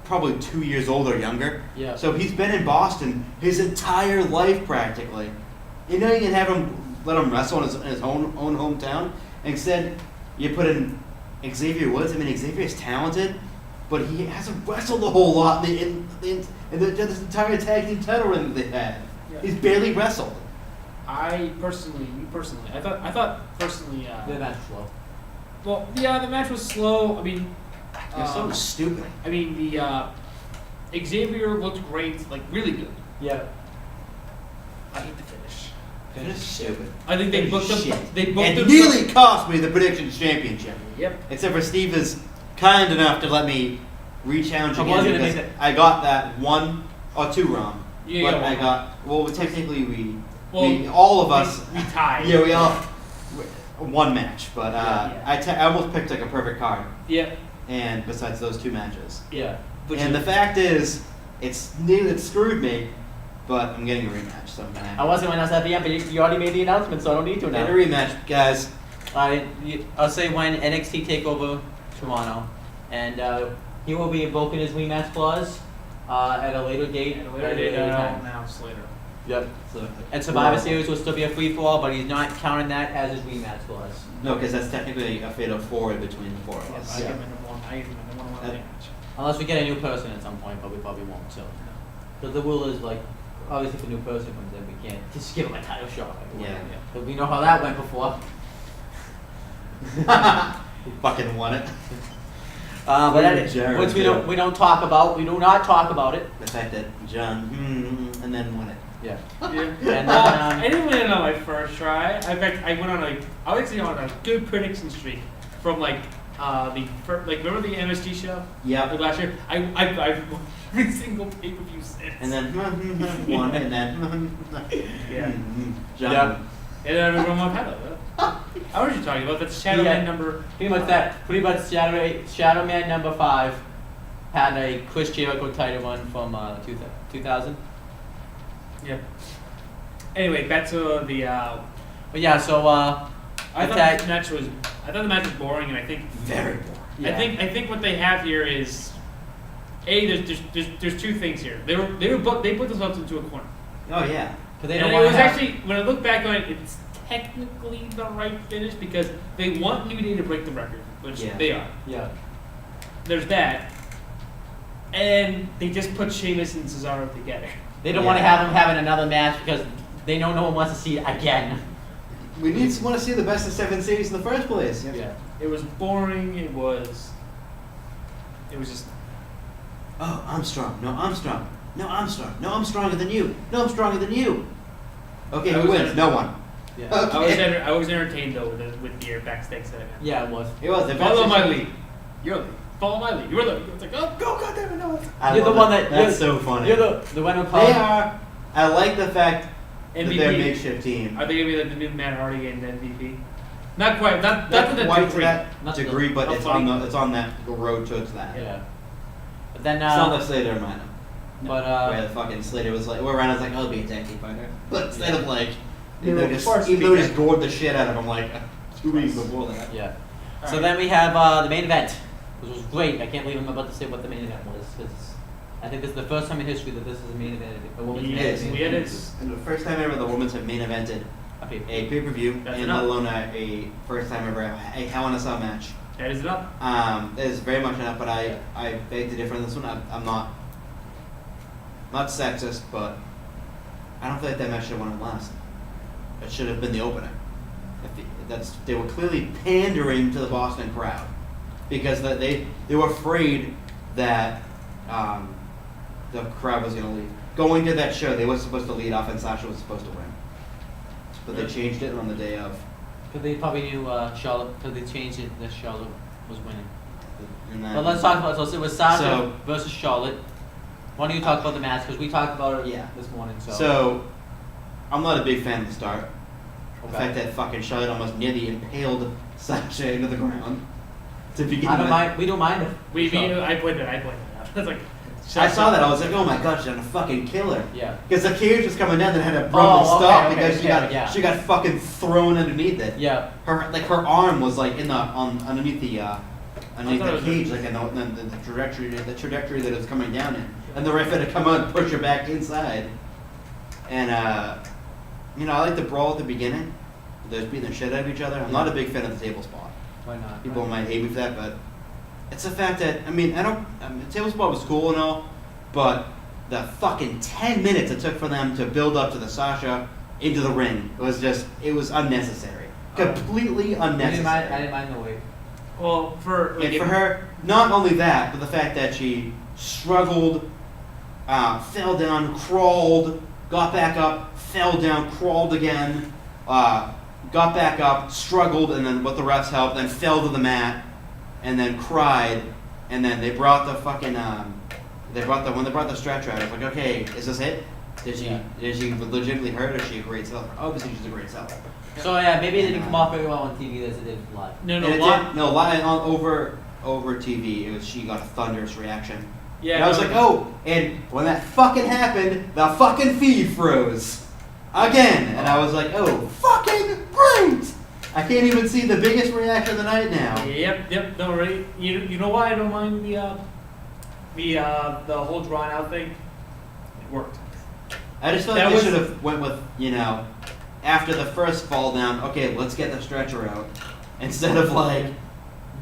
probably 2 years old or younger. Yeah. So he's been in Boston his entire life practically. You know, you can have him let him wrestle in his own hometown. Instead, you put in Xavier Woods. I mean, Xavier's talented, but he hasn't wrestled a whole lot in this entire tag team title run that they had. Yeah. He's barely wrestled. I personally, thought personally. The match was slow. Well, yeah, the match was slow. I mean, You're so stupid. I mean, the Xavier looked great, like really good. Yeah. I hate the finish. It's stupid. I think they booked them. Shit. They booked It them. nearly cost me the predictions championship. Yep. Except for Steve is kind enough to let me re-challenge I again was gonna because make that- I got that 1 or 2 wrong. Yeah, but yeah, I well, got technically we Well, all of us we tied. yeah we all one match, but Yeah. I almost picked like a perfect card. Yeah. And besides those 2 matches, Yeah. and the fact is it screwed me, but I'm getting a rematch, so I'm gonna have I wasn't when I was at the end, but you already made the announcement, so I don't need to now. get a rematch, guys. I'll say when NXT Takeover Toronto, and he will be invoking his rematch clause at a later date. And later date, time. announced later. Yep. So, And Survivor Series will still be a free for all, but he's not counting that as his rematch clause. no, because that's technically a fatal 4 between the 4 of Yes, us. I give him the one. I give him the one match. Unless we get a new person at some point, but we probably won't. So, because the rule is like, obviously, if a new person comes in, we can't just give him a title shot. Yeah. Because we know how that went before. Fucking won it. But that, Jared, which we too. don't talk about. We do not talk about it. The fact that John and then won it. Yeah. Yeah. And then, I didn't win it on my first try. In fact, I went on I was actually on a good prediction streak from like remember the MSG show? Yep. Like last year. I won every single pay-per-view since. And then one, and then Yeah. John. Yeah. And then I won my title. How are you talking about? That's Shadow Yeah. Man number. pretty much Shadow Man number 5 had a Chris Jericho title run from 2000. Yeah. Anyway, back to the. But yeah, so I thought the match was boring, and I think Very boring. yeah. I think what they have here is, there's 2 things here. They put themselves into a corner. Oh yeah. Because they And don't it want was to have. actually, when I look back on it, it's technically the right finish because they want New Day to break the record, which Yeah. they are. Yeah. There's that, and they just put Sheamus and Cesaro together. They don't want to have him having another match because they know no one wants to see it again. We want to see the best of 7 series in the first place. Yeah. It was boring. It was just. Oh, I'm strong. No, I'm strong. No, I'm strong. No, I'm stronger than you. No, I'm stronger than you. Okay, I who was wins? No one. Yeah. Okay. I was entertained though with your backstage segment. Yeah, it was. It was. Follow my lead. Your lead. Follow my lead. You were the. It's like, oh, go, goddamn it, no. You're the one that. That's so funny. You're the one who They called. are. I like the fact that they're a MVP. makeshift team. Are they gonna be like the new Matt Hardy and MVP? Not quite. Not Not to the quite to degree. that Not to the- degree, but not it's funny. on that road towards that. Yeah. But then, It's not like Slater and Rhino. but Where the fucking Slater was like, where Rhino's like, I'll be a tag team fighter. But instead of like, They were just forced even to though be just gored the shit out of him like 2 weeks before that. yeah. All So right. then we have the main event, which was great. I can't believe I'm about to say what the main event was. 'Cause I think this is the first time in history that this is a main event. A women's main Yes, event. it is. And the first time ever the women's have main evented A pay-per-view. a pay-per-view, That's and enough. let alone a first time ever a Hell in a Cell match. That is it up. It is very much enough, but I beg to differ on this one. I'm not sexist, but I don't feel like that match should have won it last. It should have been the opener. They were clearly pandering to the Boston crowd. because they were afraid that the crowd was gonna leave. Going to that show, they were supposed to lead off and Sasha was supposed to win, but they changed it on the day of. Because they probably knew Charlotte. Because they changed it that Charlotte was winning. And then, But let's talk about. So it was Sasha So- versus Charlotte. Why don't you talk about the match? Because we talked about it Yeah. this morning. So, I'm not a big fan of the start. The Okay. fact that fucking Charlotte almost nearly impaled Sasha into the ground to begin I don't with. mind. We don't mind it. I pointed that out. It's like, I saw that. I was like, oh my god, she's gonna fucking kill her. Yeah. Because the cage was coming down and had to abruptly Oh, okay, stop okay, because yeah. she got fucking thrown underneath it. Yeah. Her arm was like in the underneath the underneath I thought the it was cage, like in the trajectory that it was coming down in, and the ref had to come out and push her back inside. And you know, I like the brawl at the beginning. They're beating the shit out of each other. I'm not a big fan of the table spot. Why not? People might hate me for that, but it's the fact that the table spot was cool and all, but the fucking 10 minutes it took for them to build up to the Sasha into the ring it was unnecessary, completely unnecessary. I didn't mind the wait. well, for And for her, not only that, but the fact that she struggled, fell down, crawled, got back up, fell down, crawled again, got back up, struggled, and then with the refs' help, then fell to the mat, and then cried, and then they brought the fucking when they brought the stretcher out, I was like, okay, is this it? Is she legitimately hurt, or is she a great seller? Obviously, she's a great seller. So yeah, maybe it didn't come off very well on TV as it did live. no, And it live. did, no, live on over TV, she got a thunderous reaction. Yeah, And I was no, like, oh, and when that fucking happened, the fucking feed froze. Again. And I was like, oh, fucking great! I can't even see the biggest reaction of the night now. Yep. No, right. You know why I don't mind the whole drawn out thing? It worked. I just felt That like they was- should have went with, after the first fall down, okay, let's get the stretcher out. Instead of like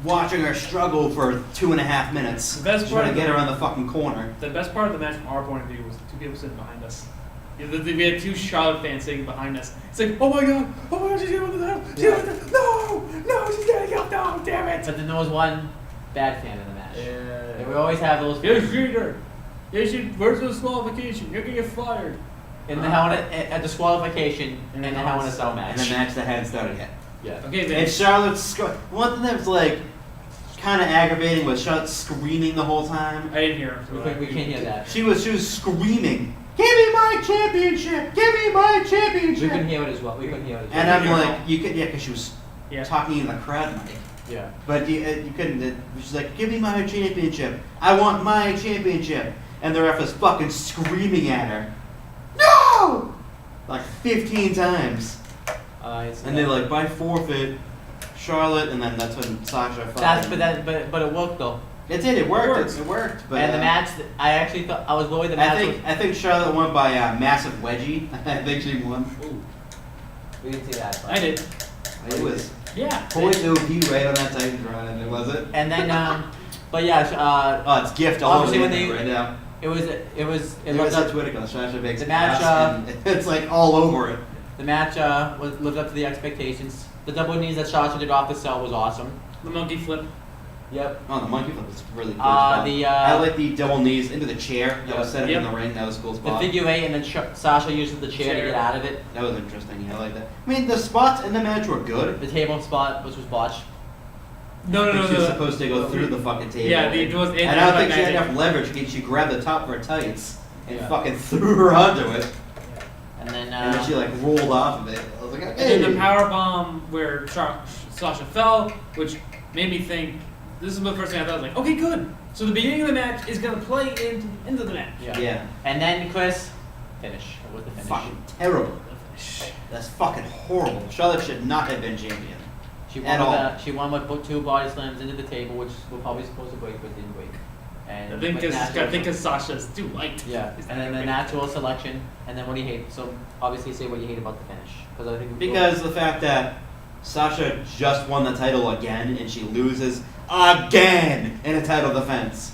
watching her struggle for 2.5 minutes. The best trying part to of get her on the fucking corner. The best part of the match from our point of view was the two people sitting behind us. We had two Charlotte fans sitting behind us. It's like, oh my god, she's getting over the top. No, she's getting up, no, damn it. But then there was one bad fan in the match. Yeah. And we always have those. You're a cheater. Where's the disqualification? You're gonna get fired. In the Hell in a, at disqualification in the Hell in a Cell match. And the match that hadn't started yet. Yeah. Okay, man. And Charlotte's one thing that was like kind of aggravating was Charlotte screaming the whole time. I didn't hear him. We can't hear that. She was screaming, "Give me my championship! Give me my We championship!" couldn't hear it as well. We couldn't hear it as well. And I'm Hear it like, all. you could, because she was Yeah. talking in the crowd mic. Yeah. But you couldn't. She's like, "Give me my championship! I want my championship!" And the ref was fucking screaming at her, "No!" Like 15 times. And they're like, by forfeit, Charlotte, and then that's when Sasha fucking... But it worked though. It did, it worked. worked. It worked. But, And the match, I actually thought I was worried the match I think Charlotte won by a massive wedgie. I think she won. Ooh. We didn't see that. But. I did. It was Yeah. point OP right on that Titan draw, and it was it. And then, but yeah, Oh, it's gift all over obviously the when they- internet right now. it was It was lived on up. Twitter because Sasha makes The match, ass, and it's like all over it. The match lived up to the expectations. The double knees that Sasha did off the cell was awesome. The monkey flip. Yep. Oh, the monkey flip was really cool. I I like the double knees into the chair that was set up Yep. in the ring. That was a cool The spot. figure eight, and then Sasha uses the chair to Chair. get out of it. That was interesting. Yeah, I like that. I mean, the spots in the match were good. The table spot, which was botched. No. She was supposed to go through the fucking table. Yeah, it was. And I don't think she had enough leverage. She grabbed the top of her tights and Yeah. fucking threw her onto it. And then, And then she like rolled off of it. I was like, And hey. then the power bomb where Sasha fell, which made me think. This is the first thing I thought. I was like, okay, good. So the beginning of the match is gonna play into the end of the match. Yeah. And then Chris, finish. It was the finish. Fucking terrible. The finish. That's fucking horrible. Charlotte should not have been champion. She At won, all. she won with 2 body slams into the table, which were probably supposed to break, but didn't break. And I think with natural- because Sasha's too light. Yeah, and then the natural selection, and then what do you hate? So obviously say what you hate about the finish, because I think Because the fact that Sasha just won the title again and she loses again in a title defense.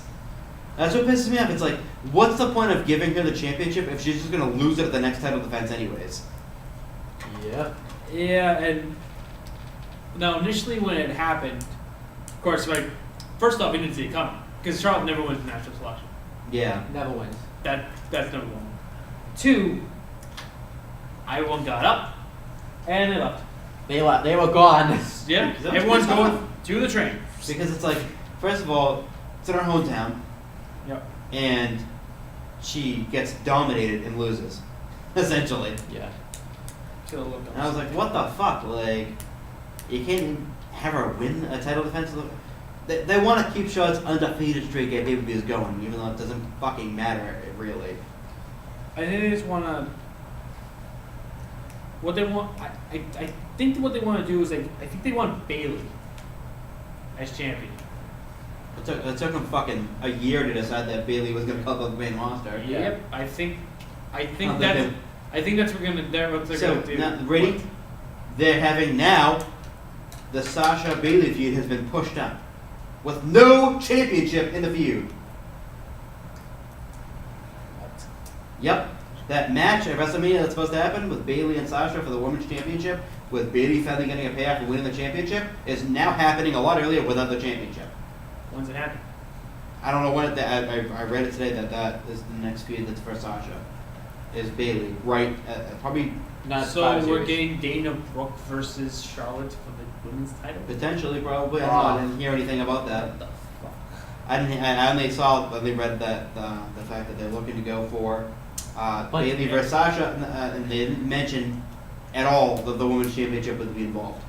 That's what pisses me off. It's like, what's the point of giving her the championship if she's just gonna lose it at the next title defense anyways? Yep. Yeah, and now initially when it happened, of course, like first off, we didn't see it coming because Charlotte never wins natural selection. Yeah. Never wins. That's number one. Two, Iowa got up and they left. They left. They were gone. Yeah, Because everyone's that's going to the train. Because it's like, first of all, it's in her hometown, Yep. and she gets dominated and loses, essentially. Yeah. Should've looked up. And I was like, what the fuck? Like, you can't even have her win a title defense? They want to keep Charlotte's undefeated streak at pay-per-views going, even though it doesn't fucking matter, really. I think they just want to. What they want, I think what they want to do is I think they want Bailey as champion. It took them fucking a year to decide that Bailey was going to come up the main roster. Yeah. Yep. I think Not that's that I think that's what they're So, gonna do. now, ready? They're having now, the Sasha Bailey feud has been pushed up. With no championship in the feud. Yep. That match at WrestleMania that's supposed to happen with Bailey and Sasha for the Women's Championship, with Bailey finally getting a payoff for winning the championship, is now happening a lot earlier without the championship. When's it happen? I don't know when I read it today that is the next feud that's for Sasha. Is Bailey. Right. Probably Not So five we're series. getting Dana Brooke versus Charlotte for the women's title. potentially, probably. I don't know. I didn't hear anything about that. What the fuck? I only read that the fact that they're looking to go for But- Bailey versus Sasha, and they didn't mention at all that the women's championship would be involved.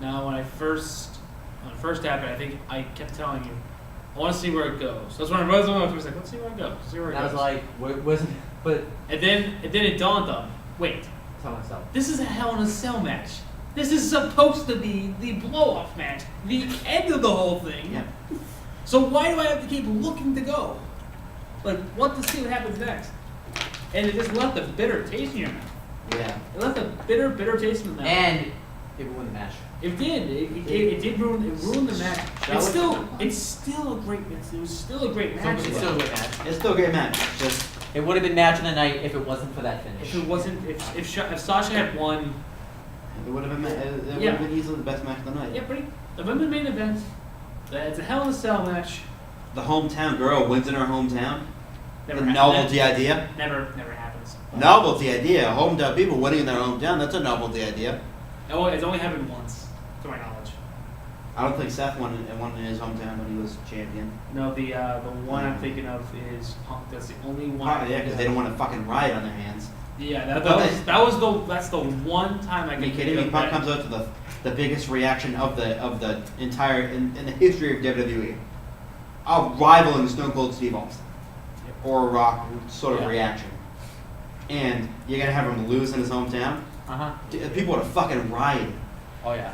Now, when it first happened, I think I kept telling you, I want to see where it goes. That's when I was like, let's see where it goes. Let's see where it And I goes. was like, wasn't, but and then it dawned on me. Wait, tell myself. this is a Hell in a Cell match. This is supposed to be the blow-off match, the end of the whole thing. Yeah. So why do I have to keep looking to go? Like, what to see what happens next? And it just left a bitter taste in your mouth. Yeah. It left a bitter taste in the mouth. And it ruined the match. It did. It did ruin. It ruined the match. Charlotte- It's still a great. It was still a great match. It's still a good match. It's still a great match. It's just It would have been match of the night if it wasn't for that finish. If it wasn't, if Sasha had won, it would have been it Yeah. would have been easily the best match of the night. yeah, pretty. The women's main event. It's a Hell in a Cell match. The hometown girl wins in her hometown. Never the hap- novelty idea. Never happens. Novelty idea. Hometown people winning in their hometown. That's a novelty idea. It's only happened once, to my knowledge. I don't think Seth won in his hometown when he was champion. No, the one I'm thinking of is Punk. That's the only one. Oh, yeah, because they don't want a fucking riot on their hands. Yeah, But that's the one time I Are can you think kidding me? of Punk that. comes out to the biggest reaction of the entire in the history of WWE, rivaling Stone Cold Steve Austin or Rock sort of Yeah. reaction, and you're gonna have him lose in his hometown. Uh-huh. People would have fucking rioted. Oh yeah.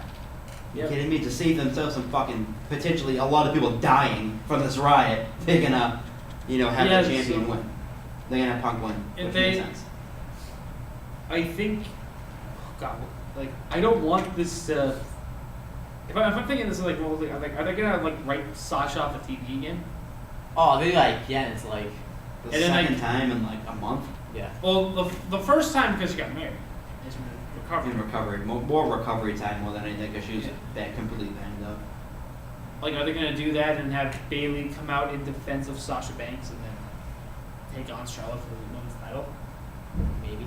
You Yep. kidding me? To save themselves some fucking potentially a lot of people dying from this riot, they're gonna, have Yeah, the champion so- win. They're gonna have Punk win, If which they- makes sense. I think, God, like I don't want this to. If I'm thinking this is like, well, like, are they gonna like write Sasha off the TV again? Oh, they it's like, The and then, second like- time in like a month yeah. Well, the first time because she got married, is in recovery. recovery, more recovery time more than anything because she was Yeah. that completely banged up. Like, are they gonna do that and have Bailey come out in defense of Sasha Banks and then take on Charlotte for the women's title? Maybe.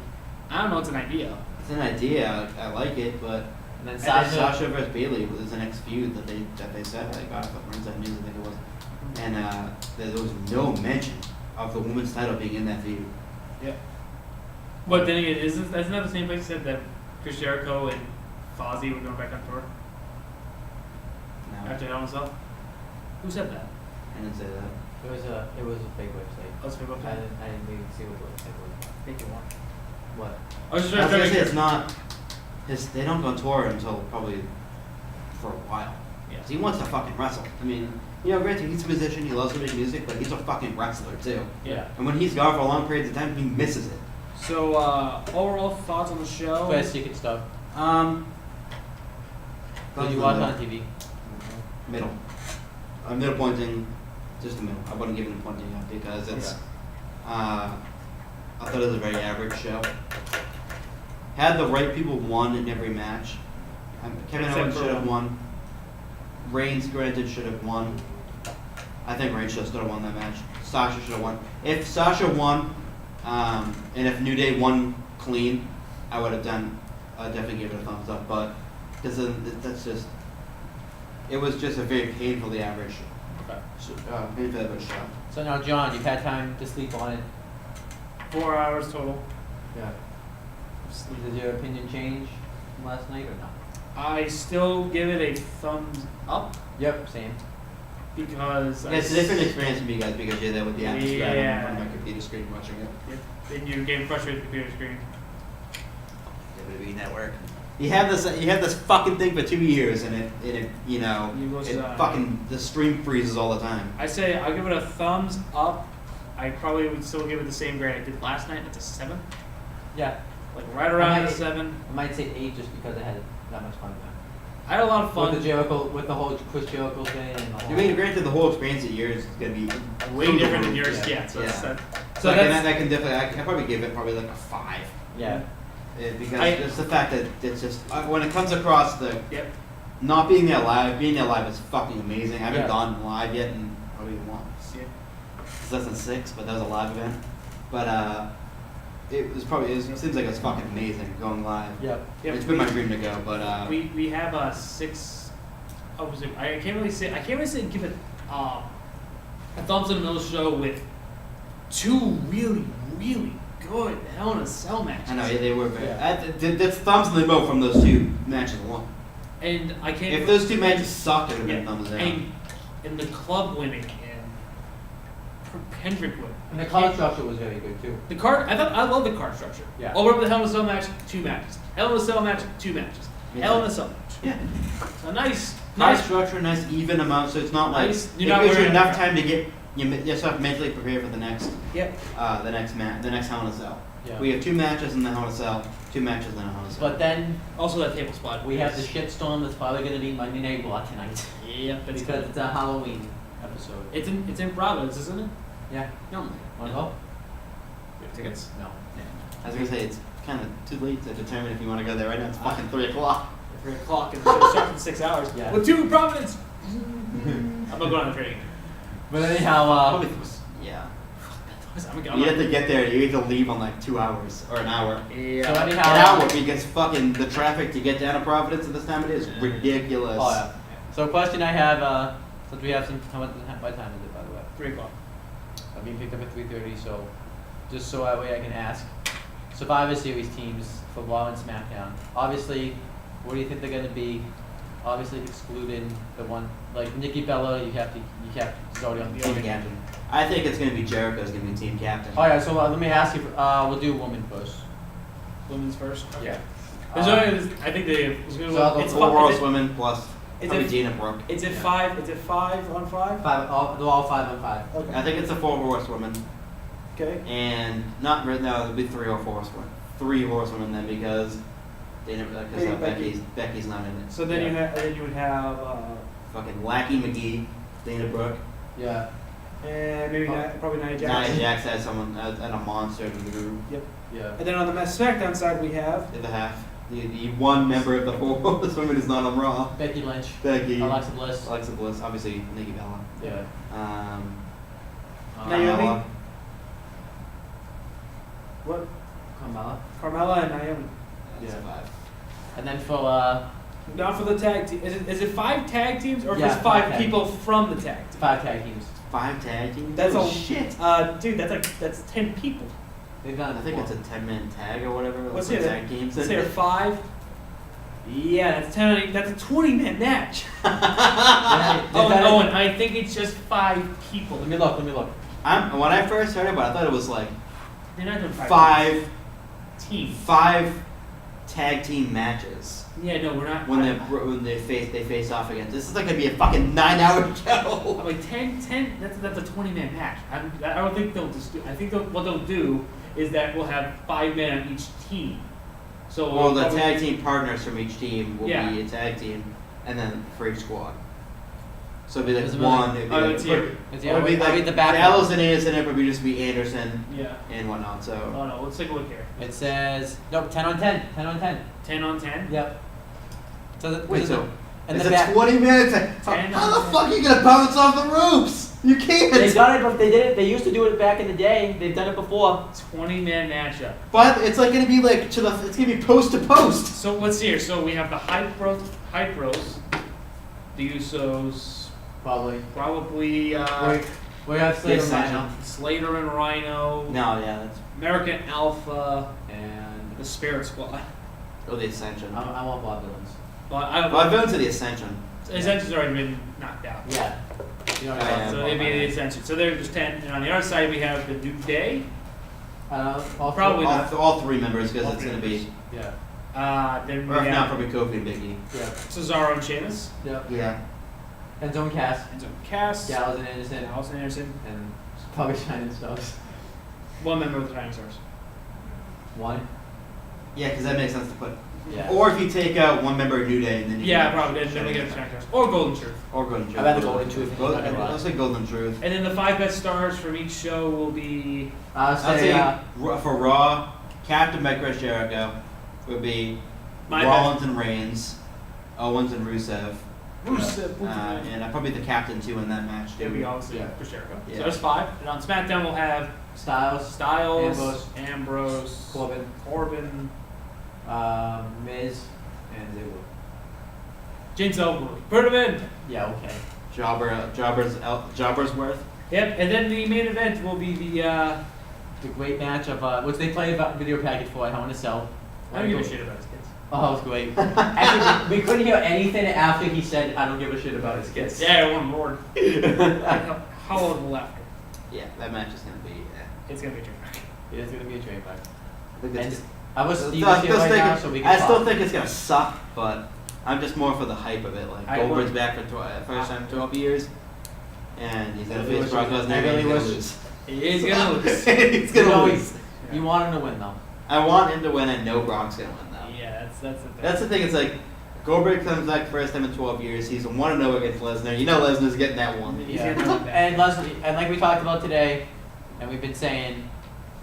I don't know. It's an idea. It's an idea. I like it, but And then I Sasha. think Sasha versus Bailey was the next feud that they said. I got it from Ringside News, I think it was, and there was no mention of the women's title being in that feud. Yeah. But then again, isn't that the same place that said that Chris Jericho and Fozzy were going back on tour No, after Hell in a Cell? Who said that? I didn't say that. It was a fake website. Oh, it's Facebook. I didn't even see what the website was. Thank you, Warren. What? I was just I was trying gonna to say make it's not. They don't go on tour until probably for a while. Yeah. 'Cause he wants to fucking wrestle. I mean, granted he's a musician, he loves to make music, but he's a fucking wrestler too. Yeah. And when he's gone for long periods of time, he misses it. So, overall thoughts on the show? Best secret stuff. Did you watch it on TV? Middle. Middle pointing, just the middle. I wouldn't give it a pointing up because it's. Okay. I thought it was a very average show. Had the right people won in every match. Kevin Except Owens for should have one. won. Reigns, granted, should have won. I think Rachel should have won that match. Sasha should have won. If Sasha won, and if New Day won clean, I would have definitely give it a thumbs up. But that's just, it was just a very painfully average, painfully average show. So now, John, you've had time to sleep on it. 4 hours total. Yeah. Does your opinion change from last night or not? I still give it a thumbs up Yep, same. because Yeah, it's a different experience for you guys because you're there with the atmosphere Yeah. on my computer screen watching it. Then you get frustrated with the computer screen. WWE Network. You have this fucking thing for 2 years and it you know it fucking the stream freezes all the time. I say I'll give it a thumbs up. I probably would still give it the same grade I did last night. It's a 7. Yeah. Like right around a 7. I might say 8 just because I had that much fun with it. I had a lot of fun. With the whole Chris Jericho thing and the whole. I mean, granted, the whole experience of yours is gonna be way different than yours. Yeah. So Yeah. so like, that's, I can definitely I probably give it probably like a 5. Yeah. Because it's the fact that it's just when it comes across the Yep. not being there live is fucking amazing. I haven't Yeah. gone live yet in probably once. Yeah. It's less than 6, but that was a live event. But it seems like it's fucking amazing going live. Yep. It's been my dream to go, but we have a 6. Oh, was it? I can't really say give it a thumbs in the middle show with 2 really good Hell in a Cell matches. I know they were very. Yeah. That's thumbs in the middle from those 2 matches alone. And I can't. If those 2 matches sucked, it would have been thumbs down. And the club winning and Kendrick winning. And the card structure was very good too. The card, I love the card structure. Yeah. Over the Hell in a Cell match, 2 matches. Hell in a Cell match, 2 matches. Yeah. Hell in a Cell match. Yeah. So nice Structure, nice even amount, so it's not like Nice. it You're not gives you worried enough about- time to get yourself mentally prepared for the next Yep. the next Hell in a Cell. Yeah. We have 2 matches in the Hell in a Cell, 2 matches in the Hell in a Cell. But then Also that table spot. we have the shitstorm that's probably going to be Monday Night Raw tonight Yep. It's because it's a Halloween episode. It's in Providence, isn't it? Yeah. No. Want to go? We have tickets. No. I was gonna say it's kind of too late to determine if you want to go there right now. It's fucking 3 o'clock. 3 o'clock and it starts in 6 hours. Yeah. With 2 in Providence. I'm not going on the train. But anyhow, Probably, yeah. I'm You have to get there. You have to leave on like 2 hours or an hour. Yeah. So anyhow, An hour because fucking the traffic to get down to Providence at this time of day is ridiculous. Oh yeah. So a question I have, since we have some, what time is it by the way? 3 o'clock. I'm being picked up at 3:30, so just so that way I can ask. Survivor Series teams for Raw and SmackDown. Obviously, what do you think they're gonna be? Obviously excluding the one like Nikki Bella, you have to it's already on the Team captain. I think it's gonna be Jericho's gonna be team captain. Oh yeah, so let me ask you. We'll do women first. Women's first. Okay. Yeah. There's only, I think it's going So I'll to go it's Four five, World Women plus it's probably a- Dana Brooke. Is it 5? Is it 5 on 5? They're all 5 on 5. Okay. I think it's a 4 horsewomen, Okay. and not no, it'll be 3 or 4 horsewomen. 3 horsewomen then because Maybe Becky's not in it. So then you would have Fucking Wacky McGee, Dana Brooke. Yeah. and maybe probably Nia Jax. Nia Jax has someone and a monster to the group. Yeah. And then on the SmackDown side we have The half. The one member of the 4 horsewomen is not on Raw. Becky Lynch. Becky. Alexa Bliss. Alexa Bliss, obviously Nikki Bella. Yeah. Naomi? Carmella. what? Carmella. Carmella and Naomi. That's Yeah. 5. And then for Not for the tag team. Is it 5 tag teams or Yeah, just 5 5 tag people from the tag team? 5 tag teams. 5 tag teams? That's oh, a shit. Dude, that's 10 people. They've done I think it's a 10-man tag or whatever. Let's That's see, tag teams. Let's say 5. Yeah, that's 10. That's a 20-man match. Yeah, they've Oh, done it- Owen, I think it's just 5 people. Let me look. When I first heard about it, I thought it was like They're not doing 5 teams. tag team matches Yeah, no, we're not. when they face off against. This is like gonna be a fucking 9-hour show. I'm like 10. That's a 20-man match. I don't think they'll just do. I think what they'll do is that we'll have 5 men on each team. So Well, the probably- tag team partners from each team will Yeah. be a tag team, and then for each squad. So it'd be like Doesn't really- one. It'd be Oh, like, it's here. it'd be I'll read like the back. Gallows and Anderson. It would just be Anderson Yeah. and whatnot. So. Oh no, let's take a look here. It says no 10 on 10. 10 on 10. 10 on 10. Yep. So Wait, so and it's the a back. 20 minutes. How 10 the on fuck are you gonna bounce off the ropes? You can't. They've done it, but they did it. They used to do it back in the day. They've done it before. 20-man matchup. But it's like gonna be like it's gonna be post to post. So let's see here. So we have the Hype Bros, the Usos, Probably. probably We have Slater Yes, right now. Slater and Rhino, No, yeah, that's American Alpha, And the Spirit Squad. the Ascension. I want Bob Villains. But I've been to the Ascension. Ascension's already been knocked out. Yeah. You know what I I'm am. So talking they'd be about. the Ascension. So they're just 10. And on the other side, we have the New Day. All Probably not. All three members because All it's three gonna be. Yeah. Then we Or if not, have probably Kofi and Big E. Yeah. Cesaro and Sheamus. Yeah. Yeah. And Zone Cast. And so Cass. Gallows and Anderson. Dallas and Anderson. And probably Shining Stars. One member with the Shining Stars. One. Yeah, because that makes sense to put. Yeah. Or if you take out one member of New Day and then you Yeah, have probably. Then we get the Shining Stars. Or Golden Truth. Or Golden Truth. I'd rather Golden Truth. Let's say Golden Truth. And then the 5 best stars from each show will be. I'll I'd say, say for Raw, Captain by Chris Jericho would be My Rollins and Reigns, Owens and Rusev, Rusev. and I'd probably the captain too in that match It'll too. be obviously Yeah. Chris Jericho. Yeah. So there's 5. And on SmackDown, we'll have Styles. Styles, Ambrose, Corbin. Miz. And Ziggler. James Ellsworth. Put him in. Yeah, okay. Jobber's worth. Yep. And then the main event will be the. The great match of which they played a video package for. I want to sell. I don't give a shit about his kids. Oh, it was great. Actually, we couldn't hear anything after he said, "I don't give a shit about his kids." Yeah, I want more. Hollow laughter. Yeah, that match is gonna be. It's gonna be a train wreck. It is gonna be a train wreck. I think And it's. I was I Steve's here still right think- now, so we can I still talk. think it's gonna suck, but I'm just more for the hype of it. Like I Goldberg's would- back for first time in 12 years, and he's gonna I really face Brock wish- Lesnar. I and really he's gonna wish- lose. He is gonna lose. He's gonna No, lose. You want him to win though. I want him to win. I know Brock's gonna win though. Yeah, that's the thing. That's the thing. It's like Goldberg comes back first time in 12 years. He's 1-0 against Lesnar. You know Lesnar's getting that one. He's Yeah. gonna win that. And Leslie, and like we talked about today, and we've been saying,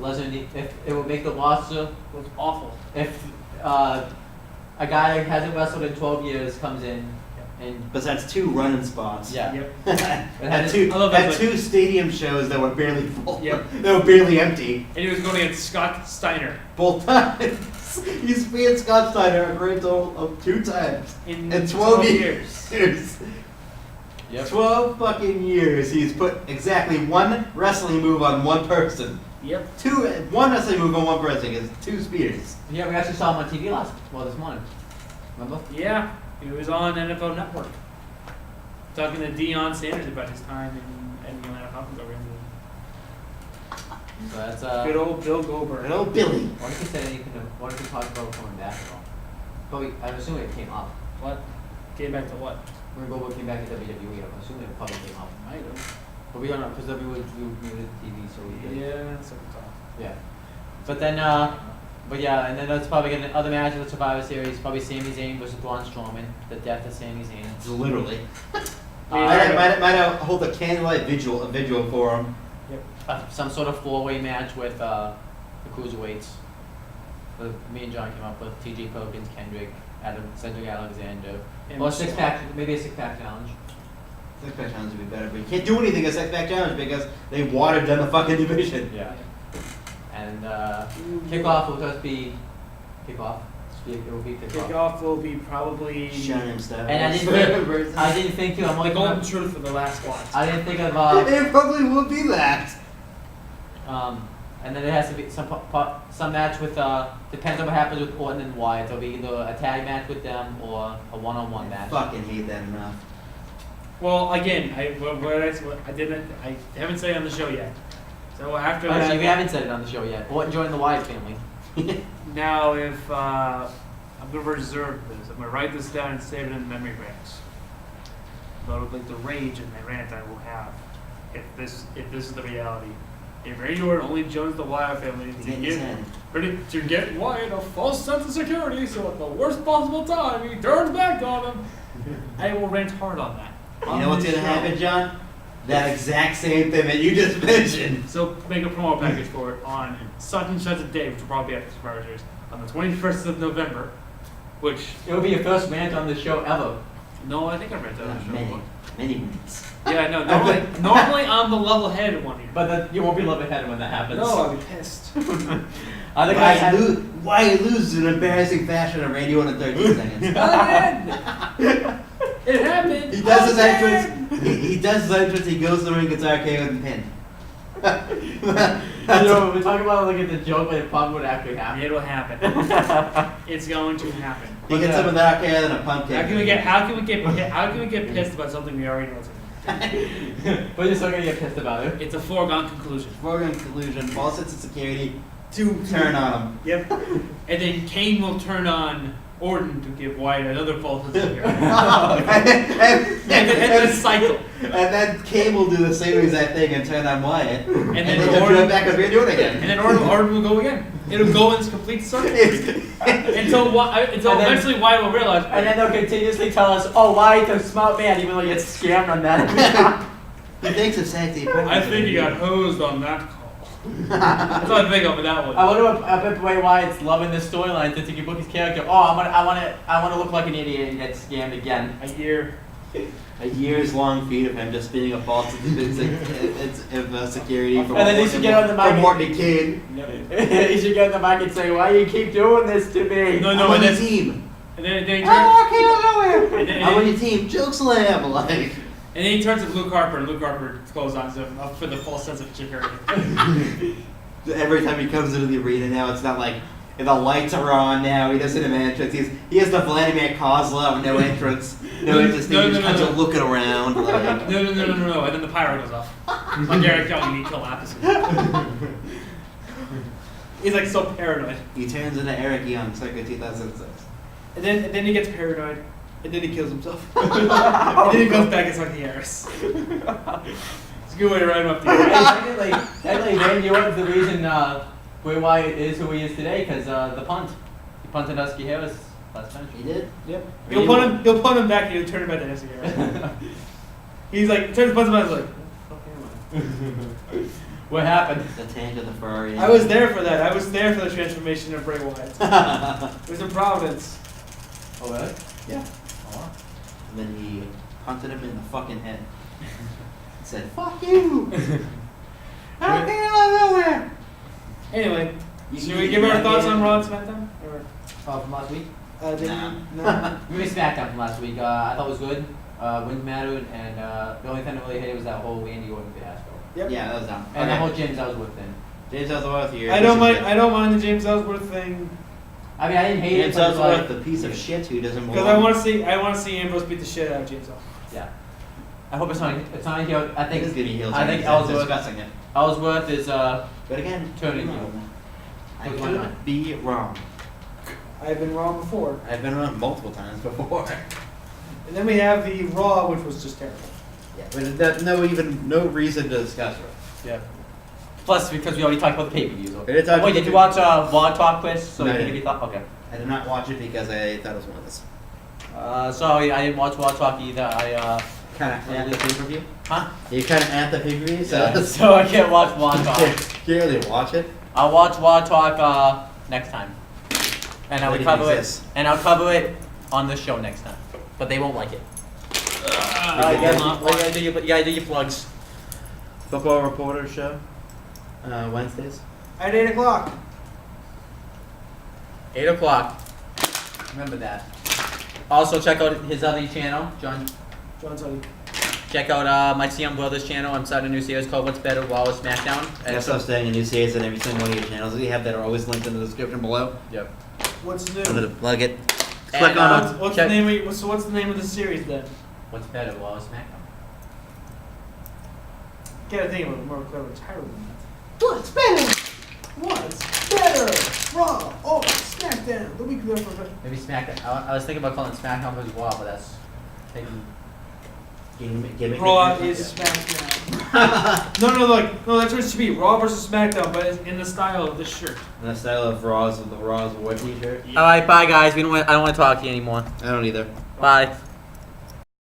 Lesnar, if it would make the roster, It was awful. if a guy that hasn't wrestled in 12 years comes in and But that's 2 running spots. yeah, Yep. Had two, I love that, had but- 2 stadium shows that were barely full. Yep. They were barely empty. And he was going against Scott Steiner Both times. He's beat Scott Steiner a grand total of 2 times. in 12 years. years. Yep. 12 fucking years. He's put exactly 1 wrestling move on 1 person. Yep. 1 wrestling move on 1 person is 2 spears. yeah, we actually saw him on TV this morning. Remember? Yeah, he was on NFL Network talking to Deion Sanders about his time in the Atlanta Falcons over in So that's good old Bill Goldberg. And old Billy. What if he said anything? What if he talked about coming back at all? But I'm assuming it came up. What? Came back to what? When Goldberg came back to WWE, I'm assuming it probably came up. I don't. But we don't know because we muted the TV, so we did. Yeah, that's what I'm talking. Yeah. But then, but yeah, and then that's probably gonna other match of the Survivor Series. Probably Sami Zayn versus Braun Strowman. The death of Sami Zayn. It's literally. Yeah. Might hold a candlelight vigil for him. Some sort of 4-way match with the cruiserweights. Me and John came up with T.J. Perkins, Kendrick, Cedric Alexander, or maybe a 6-pack challenge. 6-pack challenge would be better, but you can't do anything against 6-pack challenge because they watered down the fucking division. Yeah. And kickoff will just be kickoff. It will be kickoff. Kickoff will be probably Shining stuff. And I didn't think too. I'm the like golden truth for the last one. I didn't think of It probably will be that. and then there has to be some match with depends on what happens with Orton and Wyatt. It'll be either a tag match with them or a one-on-one match. Fucking hate that enough. Well, again, I haven't said it on the show yet. So after Actually, we that, haven't said it on the show yet. Orton joined the Wyatt family. now if I'm gonna reserve this, I'm gonna write this down and save it in memory banks. About like the rage and the rant I will have if this is the reality. If Randy Orton only joins the Wyatt family to get Wyatt a false sense of security, so at the worst possible time he turns back on him, I will rant hard on that. You know what's gonna happen, John? That exact same thing that you just mentioned. So make a promo package for it on such and such a day, which will probably be after Survivor Series, on the 21st of November, which, It will be your first rant on the show ever. no, I think I read that on the show. Many. before. Many minutes. Yeah, no. Normally I'm the level-headed one here. But you won't be level-headed when that happens. No, I'll be pissed. I think I had... Why you lose in an embarrassing fashion and Randy won in 13 seconds? It happened. He does his entrance. He does his entrance. He goes to the ring, gets RKO and pinned. we talk about like the joke, but it probably would actually happen. It'll happen. It's going to happen. He gets him with an RKO and a pump kick. How can we get pissed about something we already know is going to happen? But you're still gonna get pissed about it. It's a foregone conclusion. Foregone conclusion. Ball sits in security. To turn on him. Yep. And then Kane will turn on Orton to give Wyatt another false security. and then a cycle. And then Kane will do the same exact thing and turn on Wyatt. And then he'll do it back as we're doing it again. And then Orton will go again. It'll go in this complete circle. until eventually Wyatt will realize. And then they'll continuously tell us, oh, Wyatt's a smart man, even though he gets scammed on that. He thinks of sexy. I think he got hosed on that call. That's what I think of with that one. I wonder if Bray Wyatt's loving this storyline since he can book his character. Oh, I want to look like an idiot and get scammed again. A year's long feat of him just being a false security from and then he should get on the mic. Morton Kane. He should get on the mic and say, "Why you keep doing this to me?" No, I'm on your team. And then he turns. I'm on your team. Joke slam, like. And then he turns to Luke Harper, and Luke Harper goes on to up for the false sense of security. Every time he comes into the arena now, it's not like if the lights are on now. He doesn't have an entrance. He has the Vladimir Kozlov, no entrance, no entrance. He's just kind of looking around. Like. No. And then the pyro goes off. Like Eric Young, you kill Apison. He's like so paranoid. He turns into Eric Young, circa 2006. And then he gets paranoid. And then he kills himself. And then he goes back as Lucky Harris. It's a good way to write him up to you. Technically, Randy Orton's the reason Bray Wyatt is who he is today, because the punt. He punted Husky Harris last finish. He did? Yep. He'll punt him back and he'll turn him back to Husky Harris. He's like, turns punts him out, he's like, what the fuck am I? What happened? The tank of the Ferrari. I was there for that. I was there for the transformation of Bray Wyatt. It was in Providence. Oh, really? Yeah. And then he punted him in the fucking head. Said, "Fuck you! I came out of nowhere." Anyway, should we give our thoughts on Raw and SmackDown? Or From last week? no. Maybe SmackDown from last week. I thought it was good. Wins mattered, and the only thing that really hit it was that whole Randy Orton fiasco. Yep. Yeah, that was dumb. And the whole James Ellsworth thing. James Ellsworth here. I don't mind the James Ellsworth thing. I mean, I didn't hate James it. Ellsworth, the piece of shit who doesn't belong. Because I want to see Ambrose beat the shit out of James Ellsworth. Yeah. I hope it's not a heel. I think it's gonna be heel. I think Ellsworth is But again, turning heel. I could be wrong. I've been wrong before. I've been wrong multiple times before. And then we have the Raw, which was just terrible. Yeah, but there's no reason to discuss it. Yeah. Plus, because we already talked about the pay-per-views. Wait, did you watch Vlog Talk, Chris? So No, you I can give didn't. your thought. Okay. I did not watch it because I thought it was one of this. Sorry, I didn't watch Vlog Talk either. I Kind of at the pay-per-view? Huh? You kind of at the pay-per-view? So I can't watch Vlog Talk. Can't really watch it? I'll watch Vlog Talk next time. And I'll cover it. And I'll cover it on the show next time. But they won't like it. You gotta do your plugs. Football Reporter show. Wednesdays. At 8 o'clock. 8 o'clock. Remember that. Also, check out his other channel, John's other. Check out my CM Brothers channel. I'm starting a new series called What's Better, Raw or SmackDown. And Also, staying in new series on every single one of your channels that you have that are always linked in the description below. Yep. What's new? I'm gonna plug it. And, Click on it. What's the name? What's the name of the series then? What's Better, Raw or SmackDown? Gotta think of a more clever title than that. What's better? What's better? Raw or SmackDown? The week before. Maybe SmackDown. I was thinking about calling it SmackDown versus Raw, but that's taking. Raw is SmackDown. No, that's what it should be. Raw versus SmackDown, but it's in the style of this shirt. In the style of Raw's War T-shirt. All right, bye guys. I don't want to talk to you anymore. I don't either. Bye.